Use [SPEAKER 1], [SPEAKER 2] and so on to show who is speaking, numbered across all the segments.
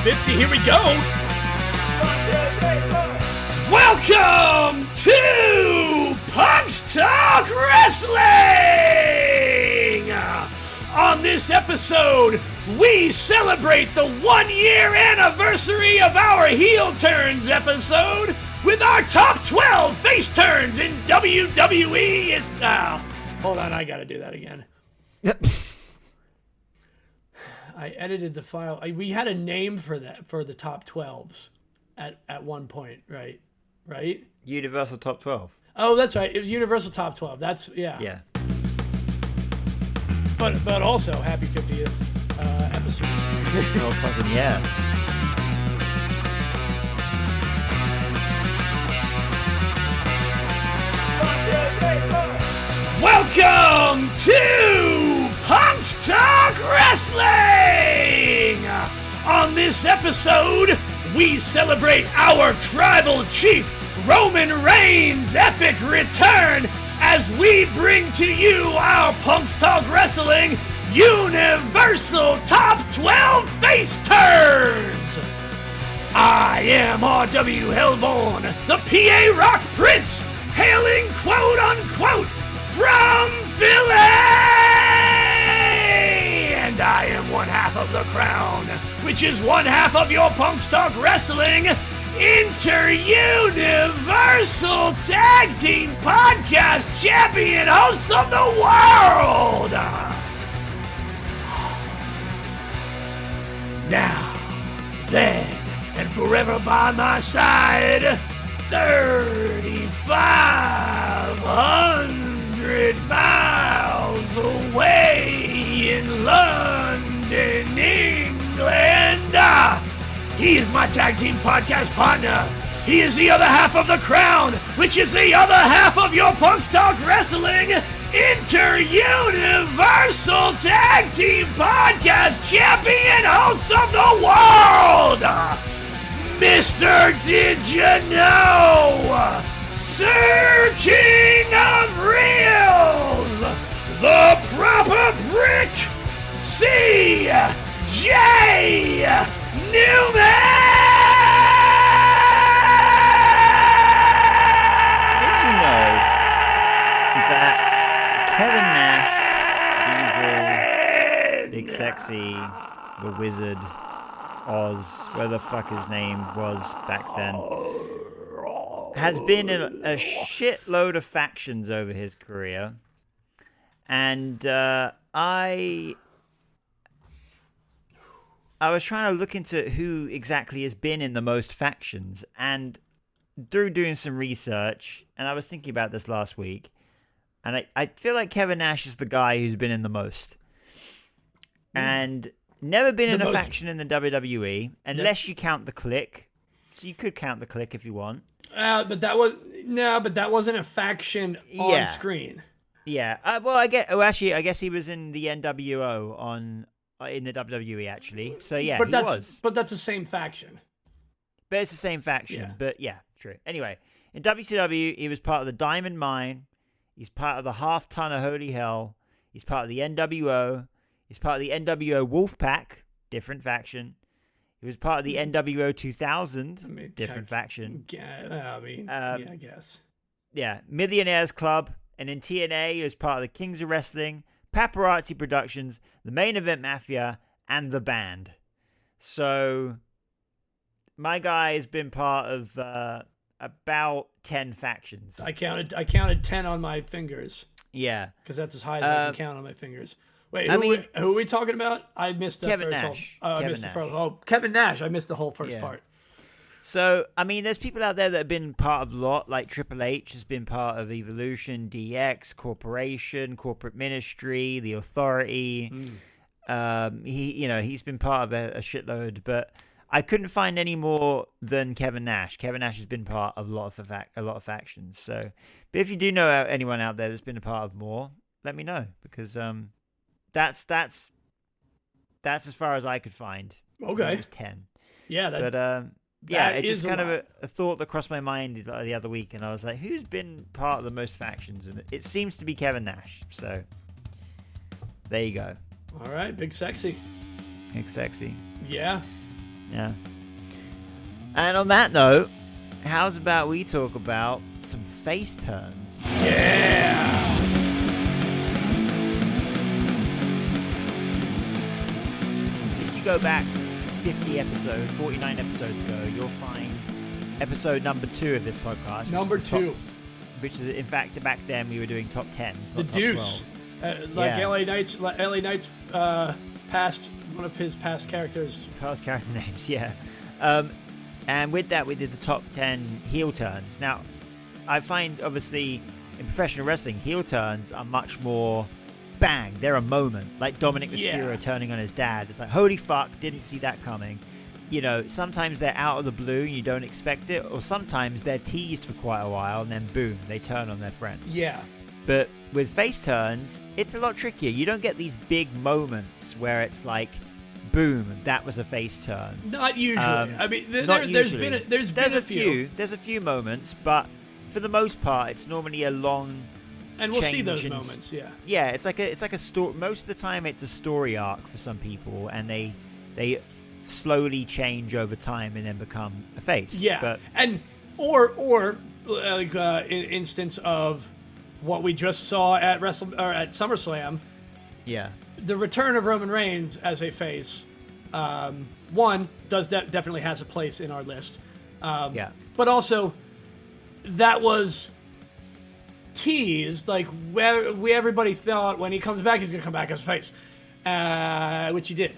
[SPEAKER 1] EP50. Here we go. Welcome to Punch Talk Wrestling! On this episode, we celebrate the 1-year anniversary of our Heel Turns episode with our top 12 face turns in WWE. Hold on, I gotta do that again. I edited the file. We had a name for that, for the top 12s at one point, right? Right?
[SPEAKER 2] Universal Top 12.
[SPEAKER 1] Oh, that's right. It was Universal Top 12. That's, yeah.
[SPEAKER 2] Yeah.
[SPEAKER 1] But also, happy 50th episode.
[SPEAKER 2] Oh, fucking yeah.
[SPEAKER 1] Welcome to Punch Talk Wrestling! On this episode, we celebrate our tribal chief, Roman Reigns' epic return as we bring to you our Punch Talk Wrestling Universal Top 12 Face Turns! I am R.W. Hellborn, the PA Rock Prince, hailing quote-unquote from Philly! And I am one half of the Crown, which is one half of your Punch Talk Wrestling Inter-Universal Tag Team Podcast Champion host of the world! Now, then, and forever by my side, 3,500 miles away in London, England. He is my tag team podcast partner. He is the other half of the Crown, which is the other half of your Punch Talk Wrestling Inter-Universal Tag Team Podcast Champion host of the world, Mr. Did You Know, Sir King of Reels, the proper brick, C.J. Newman!
[SPEAKER 2] Did you know that Kevin Nash, Diesel, Big Sexy, the Wizard, Oz, where the fuck his name was back then, has been in a shitload of factions over his career, and I was trying to look into who exactly has been in the most factions, and through doing some research, and I was thinking about this last week, and I feel like Kevin Nash is the guy who's been in the most. And never been in a faction in the WWE, unless you count the Clique. So you could count the Clique if you want.
[SPEAKER 1] But that wasn't a faction on screen.
[SPEAKER 2] Yeah. I guess he was in the NWO in the WWE actually. So yeah, he was.
[SPEAKER 1] But that's the same faction.
[SPEAKER 2] But it's the same faction.
[SPEAKER 1] Yeah.
[SPEAKER 2] But yeah, true. Anyway, in WCW, he was part of the Diamond Mine. He's part of the Half Ton of Holy Hell. He's part of the NWO. He's part of the NWO Wolfpack, different faction. He was part of the NWO 2000, different faction.
[SPEAKER 1] I guess.
[SPEAKER 2] Yeah, Millionaires Club. And in TNA, he was part of the Kings of Wrestling, Paparazzi Productions, the Main Event Mafia, and The Band. So, my guy has been part of about 10 factions.
[SPEAKER 1] I counted 10 on my fingers.
[SPEAKER 2] Yeah.
[SPEAKER 1] Because that's as high as I can count on my fingers. Wait, who are we talking about? I missed the
[SPEAKER 2] Kevin
[SPEAKER 1] first
[SPEAKER 2] Nash.
[SPEAKER 1] Kevin Nash. I missed the whole first part.
[SPEAKER 2] So, I mean, there's people out there that have been part of a lot, like Triple H has been part of Evolution, DX, Corporation, Corporate Ministry, The Authority. He's been part of a shitload, but I couldn't find any more than Kevin Nash. Kevin Nash has been part of a lot of factions. So, but if you do know anyone out there that's been a part of more, let me know, because that's as far as I could find.
[SPEAKER 1] Okay,
[SPEAKER 2] it was 10.
[SPEAKER 1] Yeah,
[SPEAKER 2] it's just kind of a thought that crossed my mind the other week, and I was like, who's been part of the most factions? And it seems to be Kevin Nash. So there you go.
[SPEAKER 1] All right, Big Sexy.
[SPEAKER 2] Big Sexy.
[SPEAKER 1] Yeah.
[SPEAKER 2] Yeah. And on that note, how's about we talk about some face turns?
[SPEAKER 1] Yeah!
[SPEAKER 2] If you go back 49 episodes ago, you'll find episode number 2 of this podcast.
[SPEAKER 1] Number 2.
[SPEAKER 2] Which is, in fact, back then we were doing top 10s.
[SPEAKER 1] The
[SPEAKER 2] top
[SPEAKER 1] Deuce.
[SPEAKER 2] 12s.
[SPEAKER 1] LA Knight's past, one of his past characters.
[SPEAKER 2] Past character names, yeah. And with that, we did the top 10 heel turns. Now, I find, obviously, in professional wrestling, heel turns are much more bang. They're a moment. Like Dominic Mysterio turning on his dad. It's like, holy fuck, didn't see that coming. You know, sometimes they're out of the blue and you don't expect it. Or sometimes they're teased for quite a while and then boom, they turn on their friend.
[SPEAKER 1] Yeah.
[SPEAKER 2] But with face turns, it's a lot trickier. You don't get these big moments where it's like, boom, that was a face turn.
[SPEAKER 1] Not usually. I mean, there's been a few.
[SPEAKER 2] There's a few moments, but for the most part, it's normally a long.
[SPEAKER 1] And we'll see those moments. Yeah.
[SPEAKER 2] Yeah, it's like a story. Most of the time, it's a story arc for some people, and they slowly change over time and then become a face.
[SPEAKER 1] Yeah,
[SPEAKER 2] but,
[SPEAKER 1] and or like in instance of what we just saw at SummerSlam.
[SPEAKER 2] Yeah.
[SPEAKER 1] The return of Roman Reigns as a face, one, definitely has a place in our list.
[SPEAKER 2] Yeah.
[SPEAKER 1] But also, that was teased, like, everybody thought when he comes back, he's going to come back as a face, which he did.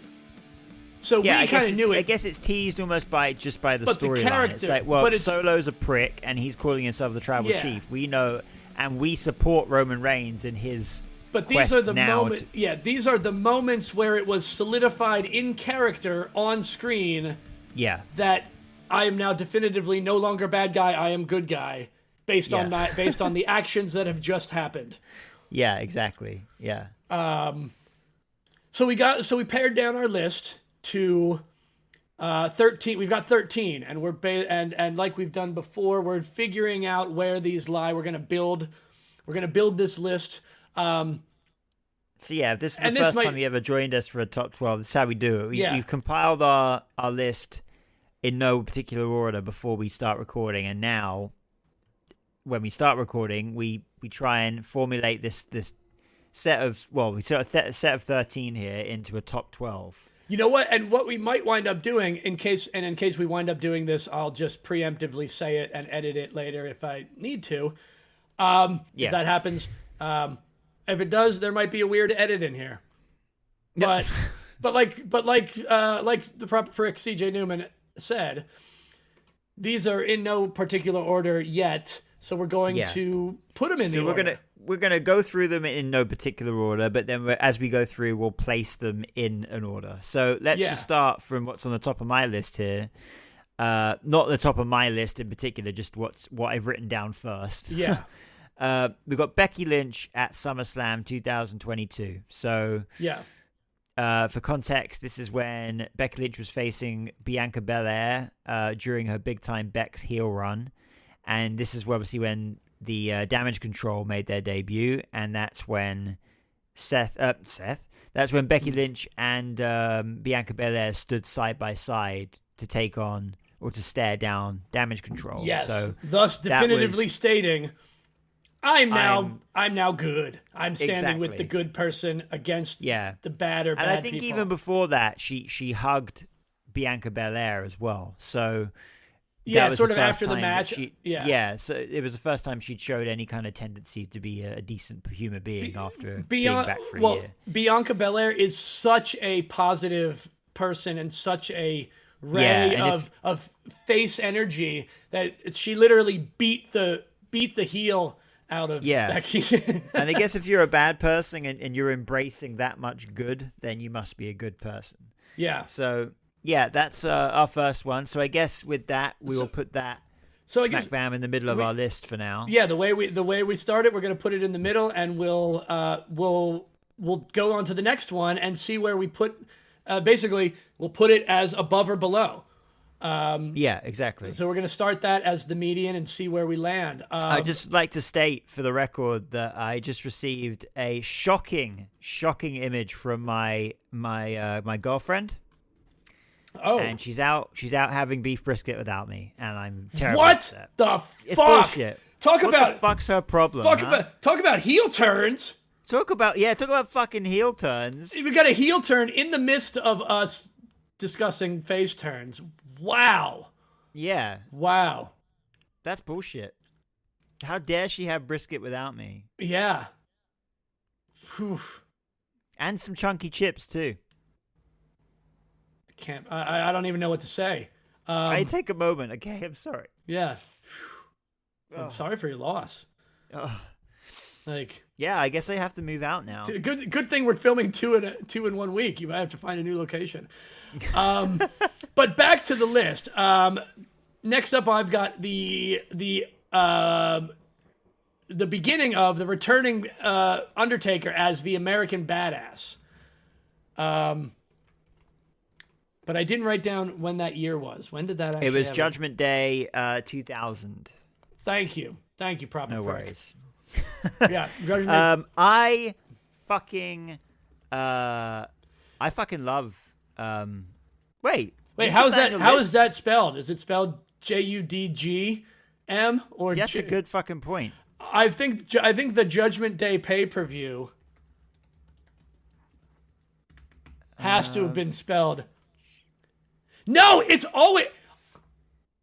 [SPEAKER 1] So we kind of knew it.
[SPEAKER 2] I guess it's teased almost by the storyline. It's like, Solo's a prick, and he's calling himself the Tribal Chief. We know, and we support Roman Reigns in his.
[SPEAKER 1] But these are the moments. These are the moments where it was solidified in character on screen.
[SPEAKER 2] Yeah.
[SPEAKER 1] That I am now definitively no longer bad guy. I am good guy, based on the actions that have just happened.
[SPEAKER 2] Yeah. Exactly. Yeah.
[SPEAKER 1] So we pared down our list to 13. We've got 13, and we're and like we've done before, we're figuring out where these lie. We're gonna build this list.
[SPEAKER 2] So yeah, if this is the first time you ever joined us for a top 12, that's how we do it. We've compiled our list in no particular order before we start recording, and now when we start recording, we try and formulate this set of set of 13 here into a top 12.
[SPEAKER 1] You know what? And what we might wind up doing, in case we wind up doing this, I'll just preemptively say it and edit it later if I need to. If that happens. If it does, there might be a weird edit in here. But like the proper prick CJ Newman said, these are in no particular order yet. So we're going to put them in the order.
[SPEAKER 2] We're gonna go through them in no particular order, but then as we go through, we'll place them in an order. So let's just start from what's on the top of my list here. Not the top of my list in particular, just what I've written down first.
[SPEAKER 1] Yeah.
[SPEAKER 2] We've got Becky Lynch at SummerSlam 2022. So, for context, this is when Becky Lynch was facing Bianca Belair during her big time Beck's heel run, and this is obviously when the Damage Control made their debut, and that's when that's when Becky Lynch and Bianca Belair stood side by side to take on or to stare down Damage Control.
[SPEAKER 1] Yes,
[SPEAKER 2] so
[SPEAKER 1] thus definitively stating, I'm now good. I'm standing with the good person against the bad or bad people.
[SPEAKER 2] And I think even before that, she hugged Bianca Belair as well. So that was
[SPEAKER 1] sort
[SPEAKER 2] the
[SPEAKER 1] of
[SPEAKER 2] first
[SPEAKER 1] after the
[SPEAKER 2] time
[SPEAKER 1] match.
[SPEAKER 2] So it was the first time she'd showed any kind of tendency to be a decent human being after being back for a year.
[SPEAKER 1] Bianca Belair is such a positive person and such a ray of face energy that she literally beat the heel out of Becky.
[SPEAKER 2] And I guess if you're a bad person and you're embracing that much good, then you must be a good person.
[SPEAKER 1] Yeah.
[SPEAKER 2] So that's our first one. So I guess with that, we will put that smack bam in the middle of our list for now.
[SPEAKER 1] Yeah, the way we started, we're going to put it in the middle, and we'll go on to the next one and see where we put. Basically, we'll put it as above or below.
[SPEAKER 2] Exactly.
[SPEAKER 1] So we're going to start that as the median and see where we land.
[SPEAKER 2] I'd just like to state for the record that I just received a shocking image from my girlfriend.
[SPEAKER 1] Oh.
[SPEAKER 2] And she's out having beef brisket without me, and I'm terrible.
[SPEAKER 1] What
[SPEAKER 2] upset.
[SPEAKER 1] the fuck?
[SPEAKER 2] It's bullshit.
[SPEAKER 1] What
[SPEAKER 2] the fuck's her problem?
[SPEAKER 1] Talk about heel turns.
[SPEAKER 2] Talk about fucking heel turns.
[SPEAKER 1] We got a heel turn in the midst of us discussing face turns. Wow.
[SPEAKER 2] Yeah.
[SPEAKER 1] Wow.
[SPEAKER 2] That's bullshit. How dare she have brisket without me?
[SPEAKER 1] Yeah. Whew.
[SPEAKER 2] And some chunky chips too.
[SPEAKER 1] I don't even know what to say.
[SPEAKER 2] I take a moment, okay? I'm sorry.
[SPEAKER 1] Yeah. I'm sorry for your loss.
[SPEAKER 2] Yeah, I guess I have to move out now.
[SPEAKER 1] Good thing we're filming two in 1 week. You might have to find a new location. But back to the list. Next up, I've got the beginning of the returning Undertaker as the American Badass. But I didn't write down when that year was. When did that actually happen?
[SPEAKER 2] It was Judgment Day 2000.
[SPEAKER 1] Thank you, proper.
[SPEAKER 2] No worries.
[SPEAKER 1] Yeah, Judgment Day.
[SPEAKER 2] I fucking love. Wait,
[SPEAKER 1] how is that spelled? Is it spelled JUDGM or?
[SPEAKER 2] That's a good fucking point.
[SPEAKER 1] I think the Judgment Day pay-per-view has to have been spelled. No, it's always.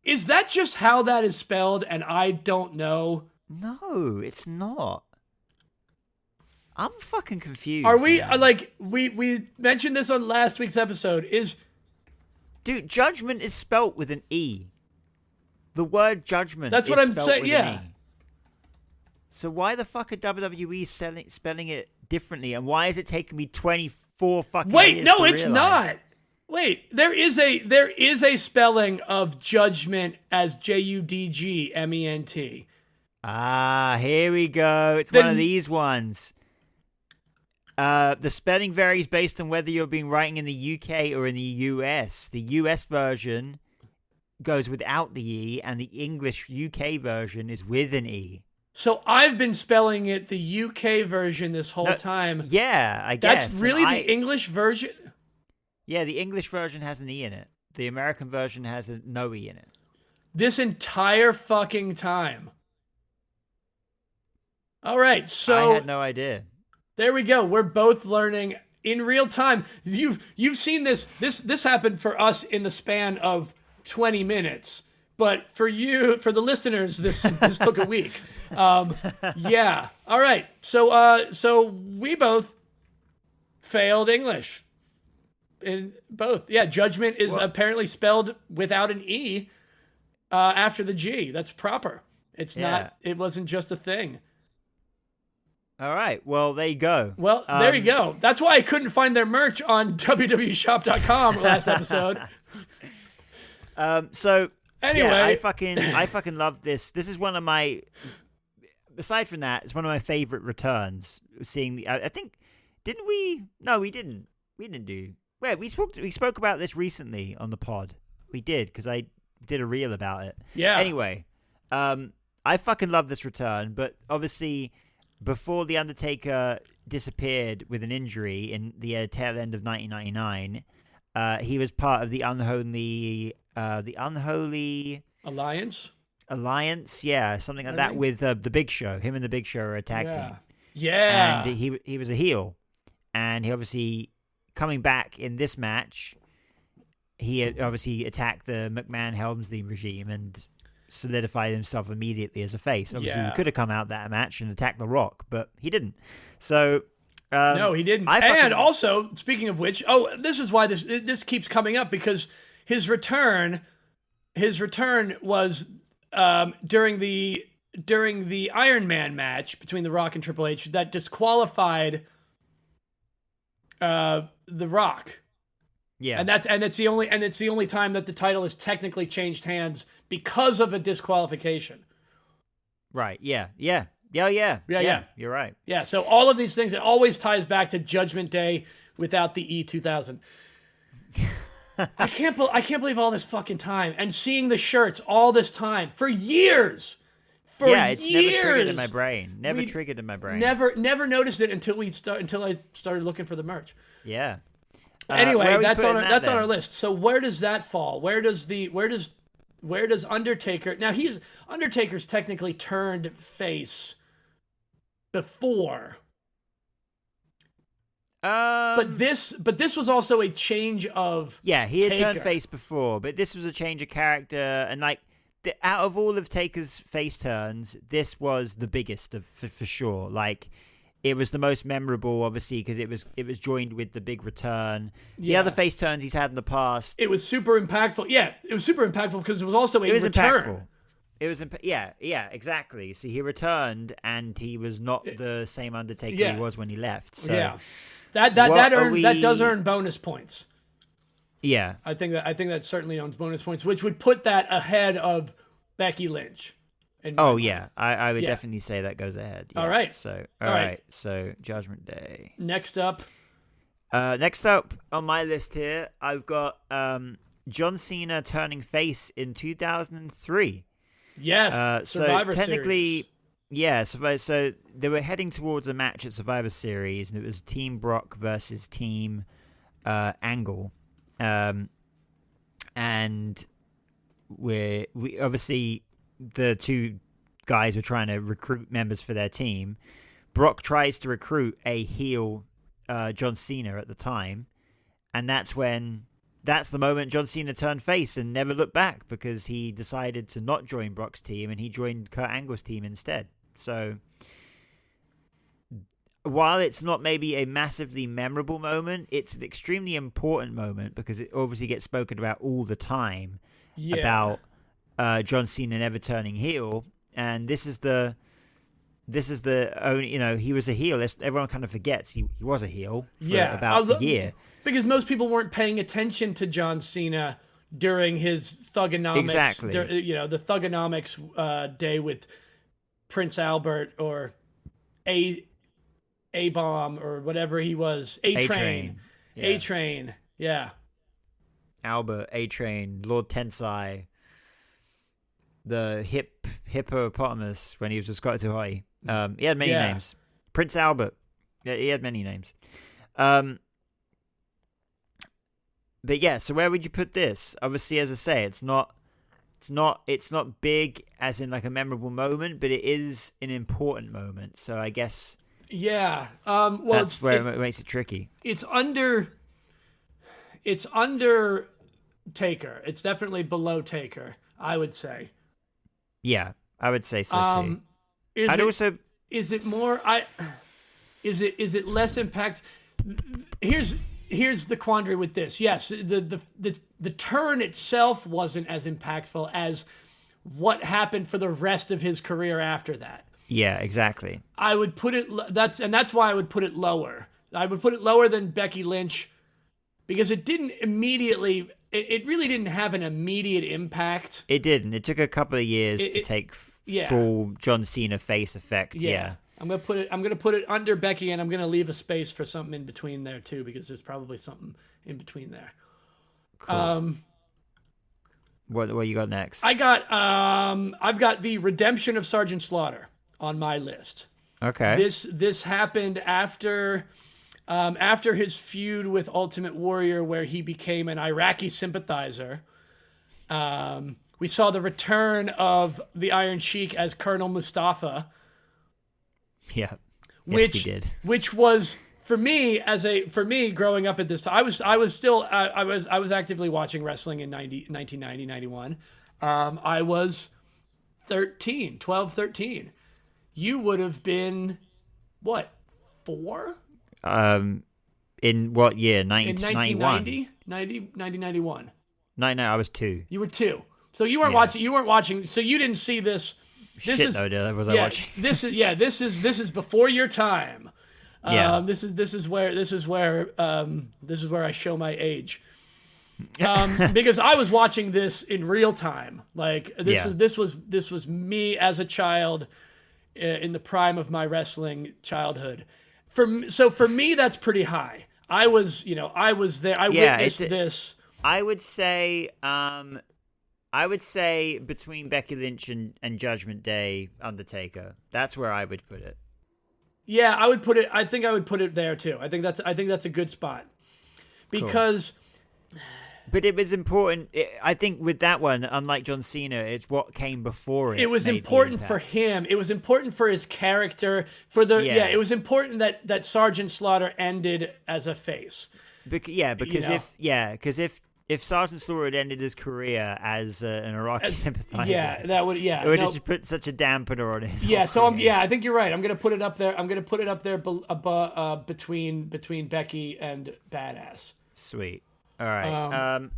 [SPEAKER 1] Is that just how that is spelled and I don't know?
[SPEAKER 2] No, it's not. I'm fucking confused.
[SPEAKER 1] Are we we mentioned this on last week's episode?
[SPEAKER 2] Dude, judgment is spelt with an E. The word judgment.
[SPEAKER 1] That's what I'm saying. Yeah.
[SPEAKER 2] So why the fuck are WWE spelling it differently, and why is it taking me 24 fucking years?
[SPEAKER 1] Wait, no, it's
[SPEAKER 2] realize?
[SPEAKER 1] not. Wait, there is a spelling of judgment as JUDGMENT.
[SPEAKER 2] Ah, here we go. It's one of these ones. The spelling varies based on whether you're being writing in the UK or in the US. The US version goes without the E, and the English UK version is with an E.
[SPEAKER 1] So I've been spelling it the UK version this whole time.
[SPEAKER 2] Yeah, I guess.
[SPEAKER 1] That's really the English version?
[SPEAKER 2] Yeah, the English version has an E in it. The American version has no E in it.
[SPEAKER 1] This entire fucking time. All right, so
[SPEAKER 2] I had no idea.
[SPEAKER 1] There we go. We're both learning in real time. You've seen this. This happened for us in the span of 20 minutes. But for the listeners, this took a week. Yeah. All right. So we both failed English. In both. Yeah. Judgment is apparently spelled without an E after the G. That's proper. It's not. It wasn't just a thing.
[SPEAKER 2] All right. Well, there you go.
[SPEAKER 1] Well, there you go. That's why I couldn't find their merch on www.shop.com last episode.
[SPEAKER 2] So anyway, yeah, I fucking love this. This is one of my. Aside from that, it's one of my favorite returns. Seeing the, I think, didn't we? No, we didn't. We didn't do. Wait, we spoke about this recently on the pod. We did because I did a reel about it.
[SPEAKER 1] Yeah.
[SPEAKER 2] Anyway, I fucking love this return, but obviously, before the Undertaker disappeared with an injury in the tail end of 1999, he was part of the unholy Alliance, yeah, something like that with the Big Show. Him and the Big Show are a tag team.
[SPEAKER 1] Yeah.
[SPEAKER 2] And he was a heel. And he obviously, coming back in this match, he obviously attacked the McMahon-Helmsley regime and solidified himself immediately as a face. Obviously, he could have come out that match and attacked The Rock, but he didn't. So...
[SPEAKER 1] no, he didn't. And also, speaking of which, this is why this keeps coming up, because his return was during the Iron Man match between The Rock and Triple H that disqualified The Rock.
[SPEAKER 2] Yeah,
[SPEAKER 1] and it's the only time that the title has technically changed hands because of a disqualification.
[SPEAKER 2] Right. Yeah. You're right.
[SPEAKER 1] Yeah. So all of these things, it always ties back to Judgment Day without the E2000. I can't believe all this fucking time and seeing the shirts all this time for years.
[SPEAKER 2] It's never triggered in my brain. Never
[SPEAKER 1] Never noticed it until I started looking for the merch.
[SPEAKER 2] Yeah.
[SPEAKER 1] Anyway, that's on
[SPEAKER 2] that
[SPEAKER 1] on our list. So where does that fall? Where does Undertaker? Now Undertaker's technically turned face before. But this was also a change of
[SPEAKER 2] he had
[SPEAKER 1] Taker.
[SPEAKER 2] turned face before, but this was a change of character, and like out of all of Taker's face turns, this was the biggest for sure. Like it was the most memorable, obviously, because it was joined with the big return. The other face turns he's had in the past,
[SPEAKER 1] it was super impactful. Yeah, it was super impactful because it was also a return.
[SPEAKER 2] Impactful. It was exactly. So he returned, and he was not the same Undertaker he was when he left. So
[SPEAKER 1] that does earn bonus points.
[SPEAKER 2] Yeah,
[SPEAKER 1] I think that certainly earns bonus points, which would put that ahead of Becky Lynch.
[SPEAKER 2] I would definitely say that goes ahead. Yeah.
[SPEAKER 1] All right.
[SPEAKER 2] So all right. So Judgment Day.
[SPEAKER 1] Next up
[SPEAKER 2] on my list here, I've got John Cena turning face in 2003.
[SPEAKER 1] Yes, Survivor
[SPEAKER 2] technically,
[SPEAKER 1] Series.
[SPEAKER 2] So they were heading towards a match at Survivor Series, and it was Team Brock versus Team Angle, and we obviously the two guys were trying to recruit members for their team. Brock tries to recruit a heel John Cena at the time, and that's the moment John Cena turned face and never looked back, because he decided to not join Brock's team and he joined Kurt Angle's team instead. So while it's not maybe a massively memorable moment, it's an extremely important moment because it obviously gets spoken about all the time about John Cena never turning heel. And this is the only, he was a heel. Everyone kind of forgets he was a heel for about a year. Because
[SPEAKER 1] most people weren't paying attention to John Cena during his Thugonomics.
[SPEAKER 2] Exactly.
[SPEAKER 1] The Thugonomics day with Prince Albert or A-Bomb or whatever he was. A-Train. A-Train. Yeah.
[SPEAKER 2] Albert, A-Train, Lord Tensai, the hippopotamus when he was with Scott Tuhai. He had many names. Prince Albert. Yeah, he had many names. But yeah, so where would you put this? Obviously, as I say, it's not big as in like a memorable moment, but it is an important moment. So I guess that's where it makes it tricky.
[SPEAKER 1] It's under Taker. It's definitely below Taker, I would say.
[SPEAKER 2] Yeah, I would say so too.
[SPEAKER 1] Is it less impact? Here's the quandary with this. Yes, the turn itself wasn't as impactful as what happened for the rest of his career after that.
[SPEAKER 2] Yeah, exactly.
[SPEAKER 1] I would put it that's why I would put it lower. I would put it lower than Becky Lynch because it didn't immediately. It really didn't have an immediate impact.
[SPEAKER 2] It didn't. It took a couple of years to take full John Cena face effect. Yeah.
[SPEAKER 1] I'm gonna put it under Becky, and I'm gonna leave a space for something in between there too, because there's probably something in between there.
[SPEAKER 2] Cool. What you got next?
[SPEAKER 1] I've got the redemption of Sergeant Slaughter on my list.
[SPEAKER 2] Okay.
[SPEAKER 1] This happened after his feud with Ultimate Warrior, where he became an Iraqi sympathizer. We saw the return of the Iron Sheik as Colonel Mustafa.
[SPEAKER 2] Yeah,
[SPEAKER 1] we
[SPEAKER 2] did.
[SPEAKER 1] Which was for me growing up at this time. I was actively watching wrestling in 1990, 91. I was 12, 13. You would have been what, 4?
[SPEAKER 2] In what year? 1990?
[SPEAKER 1] 91.
[SPEAKER 2] No, I was 2.
[SPEAKER 1] You were 2. So you weren't watching. You weren't watching. So you didn't see this. I watching. This is before your time. This is where I show my age. Because I was watching this in real time. Like this was me as a child in the prime of my wrestling childhood. For me, that's pretty high. I was there. I witnessed this.
[SPEAKER 2] I would say between Becky Lynch and Judgment Day, Undertaker. That's where I would put it.
[SPEAKER 1] Yeah, I would put it. I think I would put it there too. I think that's a good spot. because.
[SPEAKER 2] But it was important. I think with that one, unlike John Cena, it's what came before it.
[SPEAKER 1] It was important for him. It was important for his character. It was important that Sergeant Slaughter ended as a face.
[SPEAKER 2] Because if Sergeant Slaughter had ended his career as an Iraqi sympathizer,
[SPEAKER 1] it would
[SPEAKER 2] have just put such a dampener on his.
[SPEAKER 1] I think you're right. I'm gonna put it up there. Between Becky and Badass.
[SPEAKER 2] Sweet. All right.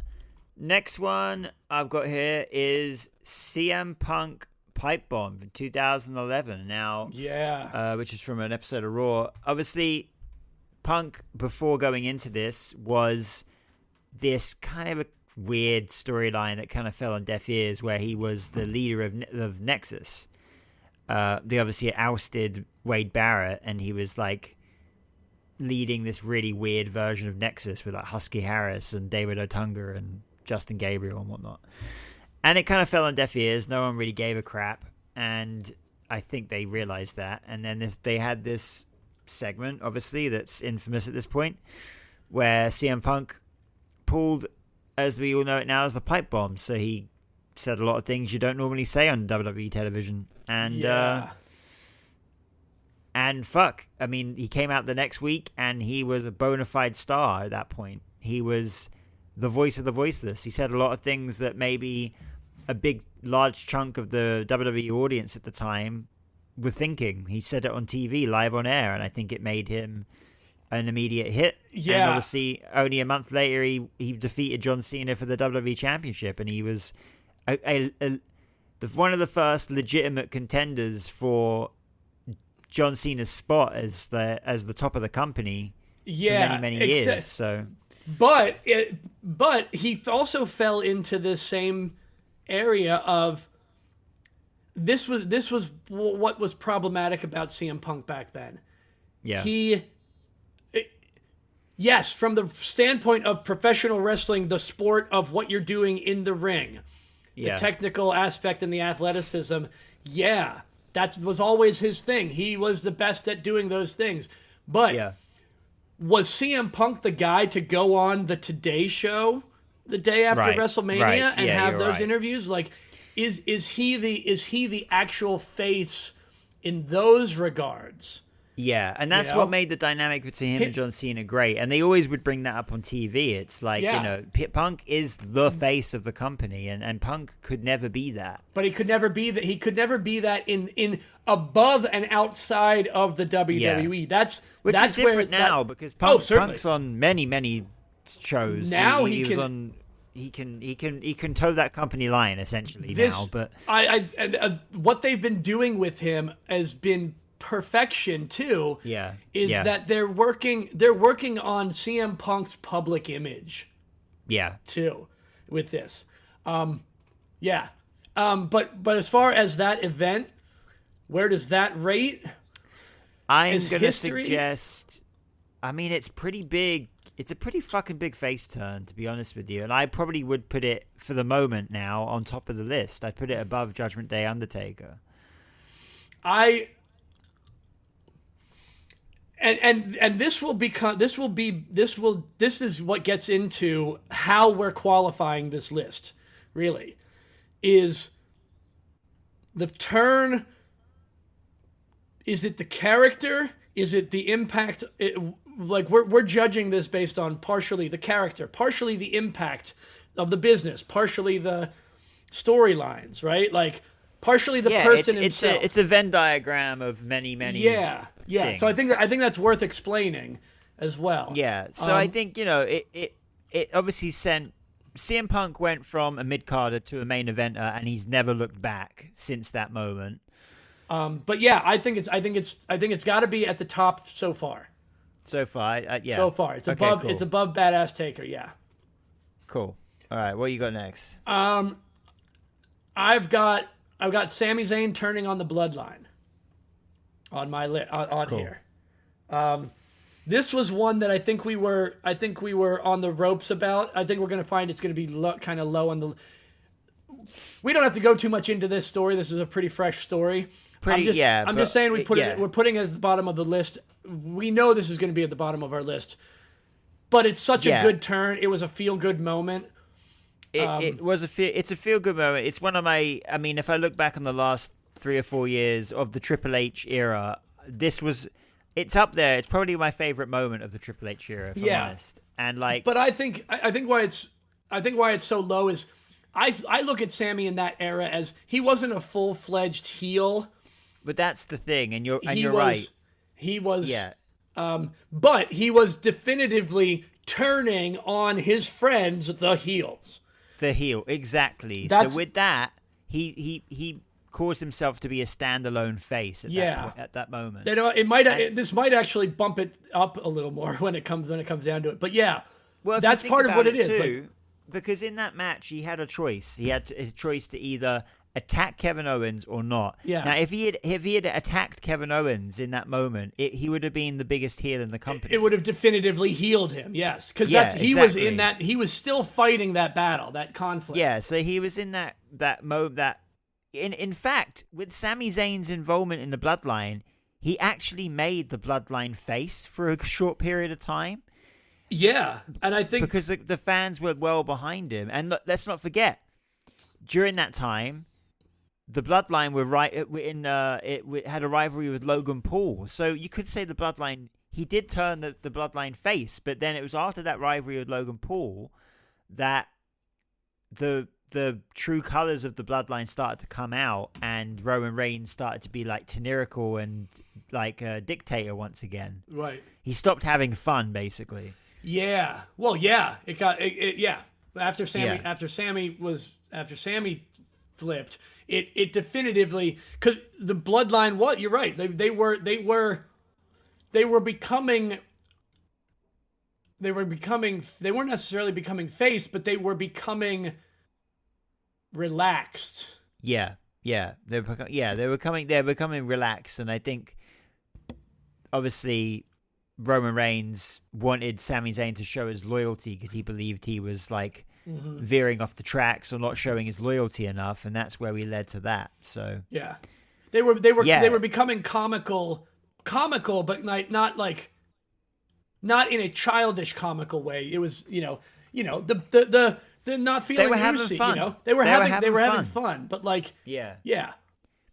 [SPEAKER 2] Next one I've got here is CM Punk Pipe Bomb from 2011. Now, which is from an episode of Raw. Obviously, Punk, before going into this, was this kind of a weird storyline that kind of fell on deaf ears, where he was the leader of Nexus. They obviously ousted Wade Barrett, and he was like leading this really weird version of Nexus with like Husky Harris and David Otunga and Justin Gabriel and whatnot. And it kind of fell on deaf ears. No one really gave a crap. And I think they realized that. And then they had this segment, obviously, that's infamous at this point, where CM Punk pulled, as we all know it now, as the pipe bomb. So he said a lot of things you don't normally say on WWE television. And fuck, I mean, he came out the next week and he was a bona fide star at that point. He was the voice of the voiceless. He said a lot of things that maybe a large chunk of the WWE audience at the time were thinking. He said it on TV, live on air, and I think it made him an immediate hit. Yeah. And obviously, only a month later, he defeated John Cena for the WWE Championship, and he was one of the first legitimate contenders for John Cena's spot as the top of the company for many years.
[SPEAKER 1] But he also fell into this same area of this was what was problematic about CM Punk back then. Yeah. Yes, from the standpoint of professional wrestling, the sport of what you're doing in the ring, the technical aspect and the athleticism, that was always his thing. He was the best at doing those things. But was CM Punk the guy to go on the Today Show the day after WrestleMania and have those interviews? Like, is he the actual face in those regards?
[SPEAKER 2] Yeah, and that's what made the dynamic between him and John Cena great. And they always would bring that up on TV. It's like, Punk is the face of the company, and Punk could never be that.
[SPEAKER 1] But he could never be that. He could never be that in above and outside of the WWE. That's
[SPEAKER 2] different where now because Punk's on many shows. Now he can toe that company line essentially now. But
[SPEAKER 1] what they've been doing with him has been perfection too. That they're working on CM Punk's public image. Too with this. But as far as that event, where does that rate?
[SPEAKER 2] I'm going to suggest, I mean, it's pretty big. It's a pretty fucking big face turn, to be honest with you. And I probably would put it, for the moment now, on top of the list. I'd put it above Judgment Day Undertaker.
[SPEAKER 1] And this is what gets into how we're qualifying this list, really, is the turn. Is it the character? Is it the impact? We're judging this based on partially the character, partially the impact of the business, partially the storylines, right? Like partially the person himself.
[SPEAKER 2] It's a Venn diagram of many things.
[SPEAKER 1] So I think that's worth explaining as well.
[SPEAKER 2] Yeah. So I think it obviously sent CM Punk went from a mid-carder to a main eventer, and he's never looked back since that moment.
[SPEAKER 1] But yeah, I think it's got to be at the top so far.
[SPEAKER 2] So far, yeah.
[SPEAKER 1] So far, it's above. Cool. It's above Badass Taker. Yeah.
[SPEAKER 2] Cool. All right, what you got next?
[SPEAKER 1] I've got Sami Zayn turning on the Bloodline. On my list, on cool. Here. This was one that I think we were on the ropes about. I think we're going to find it's going to be kind of low on the. We don't have to go too much into this story. This is a pretty fresh story. I'm just saying we're putting it at the bottom of the list. We know this is going to be at the bottom of our list. but it's such a
[SPEAKER 2] Yeah.
[SPEAKER 1] good turn. It was a feel good moment.
[SPEAKER 2] It's a feel good moment. It's one of my. I mean, if I look back on the last 3 or 4 years of the Triple H era, this was. It's up there. It's probably my favorite moment of the Triple H era, if I'm honest. And like,
[SPEAKER 1] but I think why it's so low is I look at Sammy in that era as he wasn't a full-fledged heel.
[SPEAKER 2] But that's the thing, and you're
[SPEAKER 1] was,
[SPEAKER 2] right.
[SPEAKER 1] He was,
[SPEAKER 2] yeah.
[SPEAKER 1] But he was definitively turning on his friends, the heels.
[SPEAKER 2] The heel, exactly. So with that, he caused himself to be a standalone face at that moment.
[SPEAKER 1] This might actually bump it up a little more when it comes down to it. But yeah,
[SPEAKER 2] well,
[SPEAKER 1] that's part of what it is.
[SPEAKER 2] Too, because in that match, he had a choice. He had a choice to either attack Kevin Owens or not.
[SPEAKER 1] Yeah.
[SPEAKER 2] Now, if he had attacked Kevin Owens in that moment, he would have been the biggest heel in the company.
[SPEAKER 1] It would have definitively healed him. Yes, because was in that. He was still fighting that battle, that conflict.
[SPEAKER 2] Yeah. So he was in that mode. In fact, with Sami Zayn's involvement in the Bloodline, he actually made the Bloodline face for a short period of time.
[SPEAKER 1] Yeah, and I think
[SPEAKER 2] because the fans were well behind him, and let's not forget, during that time, the Bloodline it had a rivalry with Logan Paul. So you could say the Bloodline, he did turn the Bloodline face, but then it was after that rivalry with Logan Paul that the true colors of the Bloodline started to come out, and Roman Reigns started to be like tyrannical and like a dictator once again.
[SPEAKER 1] Right.
[SPEAKER 2] He stopped having fun, basically.
[SPEAKER 1] Yeah. Well, yeah. It got yeah. After Sammy flipped, it definitively, because the Bloodline. What you're right. They were becoming. They weren't necessarily becoming face, but they were becoming relaxed.
[SPEAKER 2] Yeah. They're becoming relaxed, and I think obviously Roman Reigns wanted Sami Zayn to show his loyalty because he believed he was like veering off the tracks or not showing his loyalty enough, and that's where we led to that. So
[SPEAKER 1] yeah, they were becoming comical, but not in a childish comical way. It was the not feeling
[SPEAKER 2] they were having
[SPEAKER 1] juicy,
[SPEAKER 2] fun.
[SPEAKER 1] They were having fun, but like yeah.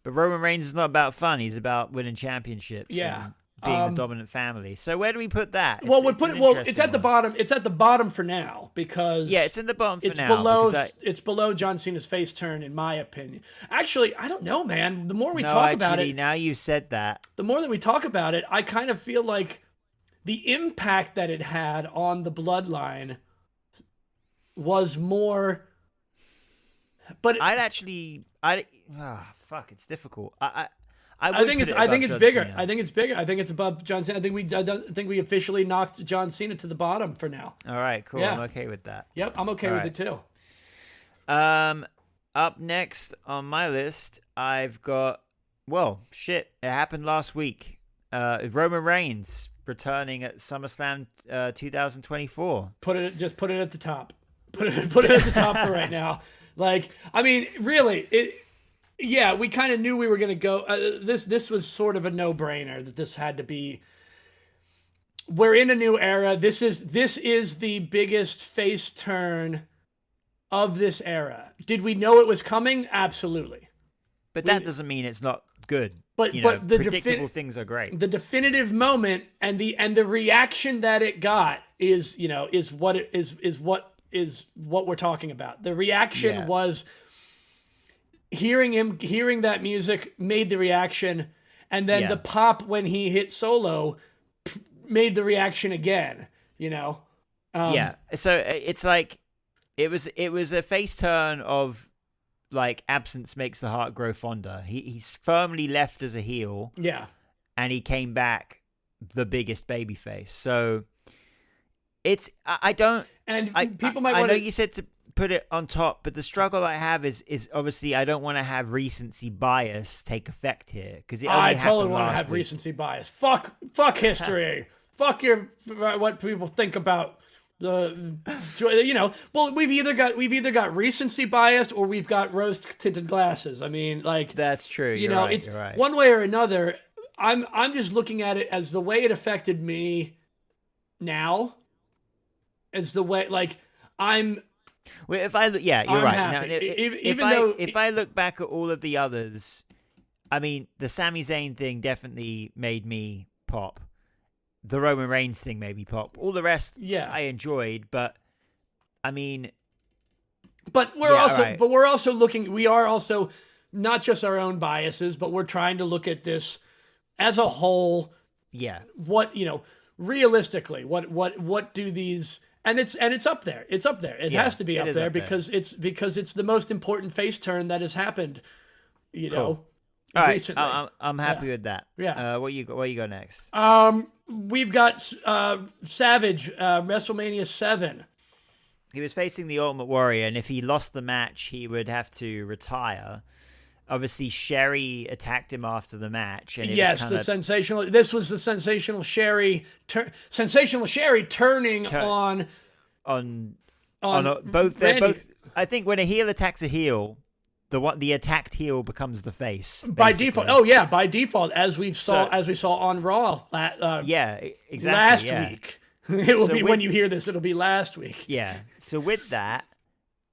[SPEAKER 2] But Roman Reigns is not about fun. He's about winning championships.
[SPEAKER 1] Yeah.
[SPEAKER 2] And being the dominant family. So where do we put that?
[SPEAKER 1] It's at the bottom. It's at the bottom for now because
[SPEAKER 2] it's in the bottom for now.
[SPEAKER 1] It's below John Cena's face turn, in my opinion. Actually, I don't know, man. The more we talk about it,
[SPEAKER 2] now you said that.
[SPEAKER 1] The more that we talk about it, I kind of feel like the impact that it had on the Bloodline was more. But it's difficult. I think it's bigger.
[SPEAKER 2] Cena.
[SPEAKER 1] I think it's bigger. I think it's above John Cena. I think we officially knocked John Cena to the bottom for now.
[SPEAKER 2] All right, cool. Yeah. I'm okay with that.
[SPEAKER 1] Yep, I'm okay with it too.
[SPEAKER 2] Up next on my list, I've got it happened last week. Roman Reigns returning at SummerSlam 2024.
[SPEAKER 1] Put it at the top. Put it at the top for right now. Like, I mean, really, yeah, we kind of knew we were going to go. This was sort of a no-brainer that this had to be. We're in a new era. This is the biggest face turn of this era. Did we know it was coming? Absolutely.
[SPEAKER 2] But that doesn't mean it's not good.
[SPEAKER 1] But the
[SPEAKER 2] predictable things are great.
[SPEAKER 1] The definitive moment and the reaction that it got is what we're talking about. The reaction was. Hearing that music made the reaction, and then the pop when he hit solo made the reaction again. So it's like it was a face turn of like absence makes the heart grow fonder. He's firmly left as a heel, and he came back the biggest babyface. So it's I know you said to put it on top, but the struggle I have is obviously I don't want to have recency bias take effect here because I totally want to have recency bias. Fuck history. Fuck what people think about the Well, we've either got recency bias or we've got rose tinted glasses. I mean, like
[SPEAKER 2] that's true. You're right.
[SPEAKER 1] One way or another. I'm just looking at it as the way it affected me now. It's the way, like, I'm
[SPEAKER 2] Well, if I look, yeah, you're
[SPEAKER 1] I'm
[SPEAKER 2] right.
[SPEAKER 1] happy.
[SPEAKER 2] Now, if I look back at all of the others, I mean, the Sami Zayn thing definitely made me pop. The Roman Reigns thing made me pop. All the rest,
[SPEAKER 1] Yeah.
[SPEAKER 2] I enjoyed, but I mean,
[SPEAKER 1] But we're
[SPEAKER 2] right.
[SPEAKER 1] also looking. We are also not just our own biases, but we're trying to look at this as a whole.
[SPEAKER 2] Yeah.
[SPEAKER 1] What, realistically, what do these? And it's up there. It's up there. It has to be up there because it's the most important face turn that has happened.
[SPEAKER 2] Cool. All right,
[SPEAKER 1] recently.
[SPEAKER 2] I'm happy with that.
[SPEAKER 1] Yeah.
[SPEAKER 2] What you got next?
[SPEAKER 1] We've got Savage, WrestleMania 7.
[SPEAKER 2] He was facing the Ultimate Warrior, and if he lost the match, he would have to retire. Obviously, Sherry attacked him after the match, and
[SPEAKER 1] sensational. This was the sensational Sherry, sensational Sherry turning on
[SPEAKER 2] both.
[SPEAKER 1] Randy.
[SPEAKER 2] Both. I think when a heel attacks a heel, the attacked heel becomes the face
[SPEAKER 1] by default. Oh yeah, by default, as we saw on Raw.
[SPEAKER 2] Exactly.
[SPEAKER 1] Last week. It will be when you hear this. It'll be last week.
[SPEAKER 2] Yeah. So with that,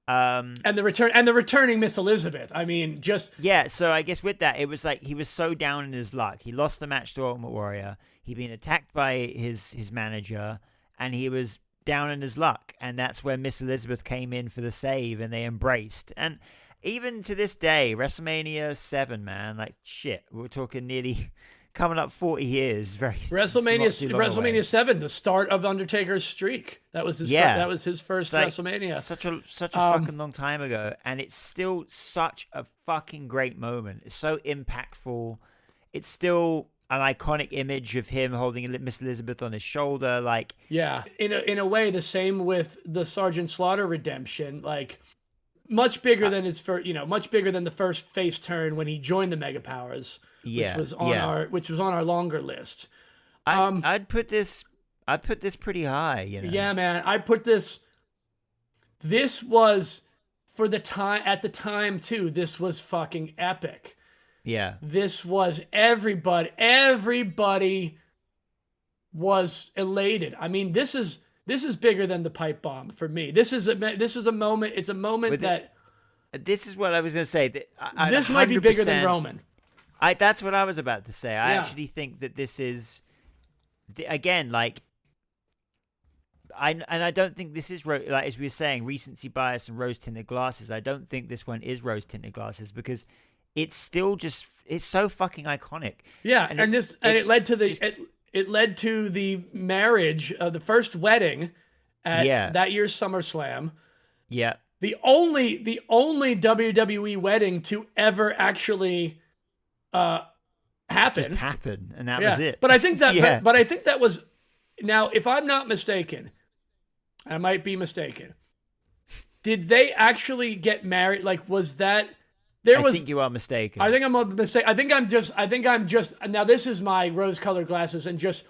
[SPEAKER 1] and the returning Miss Elizabeth. I mean, just
[SPEAKER 2] So I guess with that, it was like he was so down in his luck. He lost the match to Ultimate Warrior. He'd been attacked by his manager, and he was down in his luck. And that's when Miss Elizabeth came in for the save, and they embraced. And even to this day, WrestleMania 7, man, like shit, we're talking nearly. Coming up 40 years, WrestleMania 7, the start of Undertaker's streak. That was his first WrestleMania. Such a fucking long time ago, and it's still such a fucking great moment. It's so impactful. It's still an iconic image of him holding Miss Elizabeth on his shoulder, like
[SPEAKER 1] in a way, the same with the Sergeant Slaughter redemption, like much bigger than much bigger than the first face turn when he joined the Mega Powers. Which was on our longer list.
[SPEAKER 2] I'd put this pretty high,
[SPEAKER 1] Yeah, man. I put this was for the time at the time too. This was fucking epic.
[SPEAKER 2] Yeah.
[SPEAKER 1] This was everybody was elated. I mean, this is bigger than the pipe bomb for me. This is a moment. It's a moment
[SPEAKER 2] this is what I was going to say.
[SPEAKER 1] This might be bigger than Roman.
[SPEAKER 2] That's what I was about to say. I actually think that this is, again, like, I don't think this is, like, as we were saying, recency bias and rose-tinted glasses. I don't think this one is rose-tinted glasses because it's still just, it's so fucking iconic.
[SPEAKER 1] Yeah, and it led to the marriage, the first wedding at that year's SummerSlam.
[SPEAKER 2] Yeah.
[SPEAKER 1] The only WWE wedding to ever actually
[SPEAKER 2] happened, and that was it.
[SPEAKER 1] But I think that, but I think that was. Now, if I'm not mistaken, I might be mistaken. Did they actually get married? Like, was that? I
[SPEAKER 2] think you are mistaken.
[SPEAKER 1] I think I'm a mistake. I think I'm just. Now, this is my rose-colored glasses and just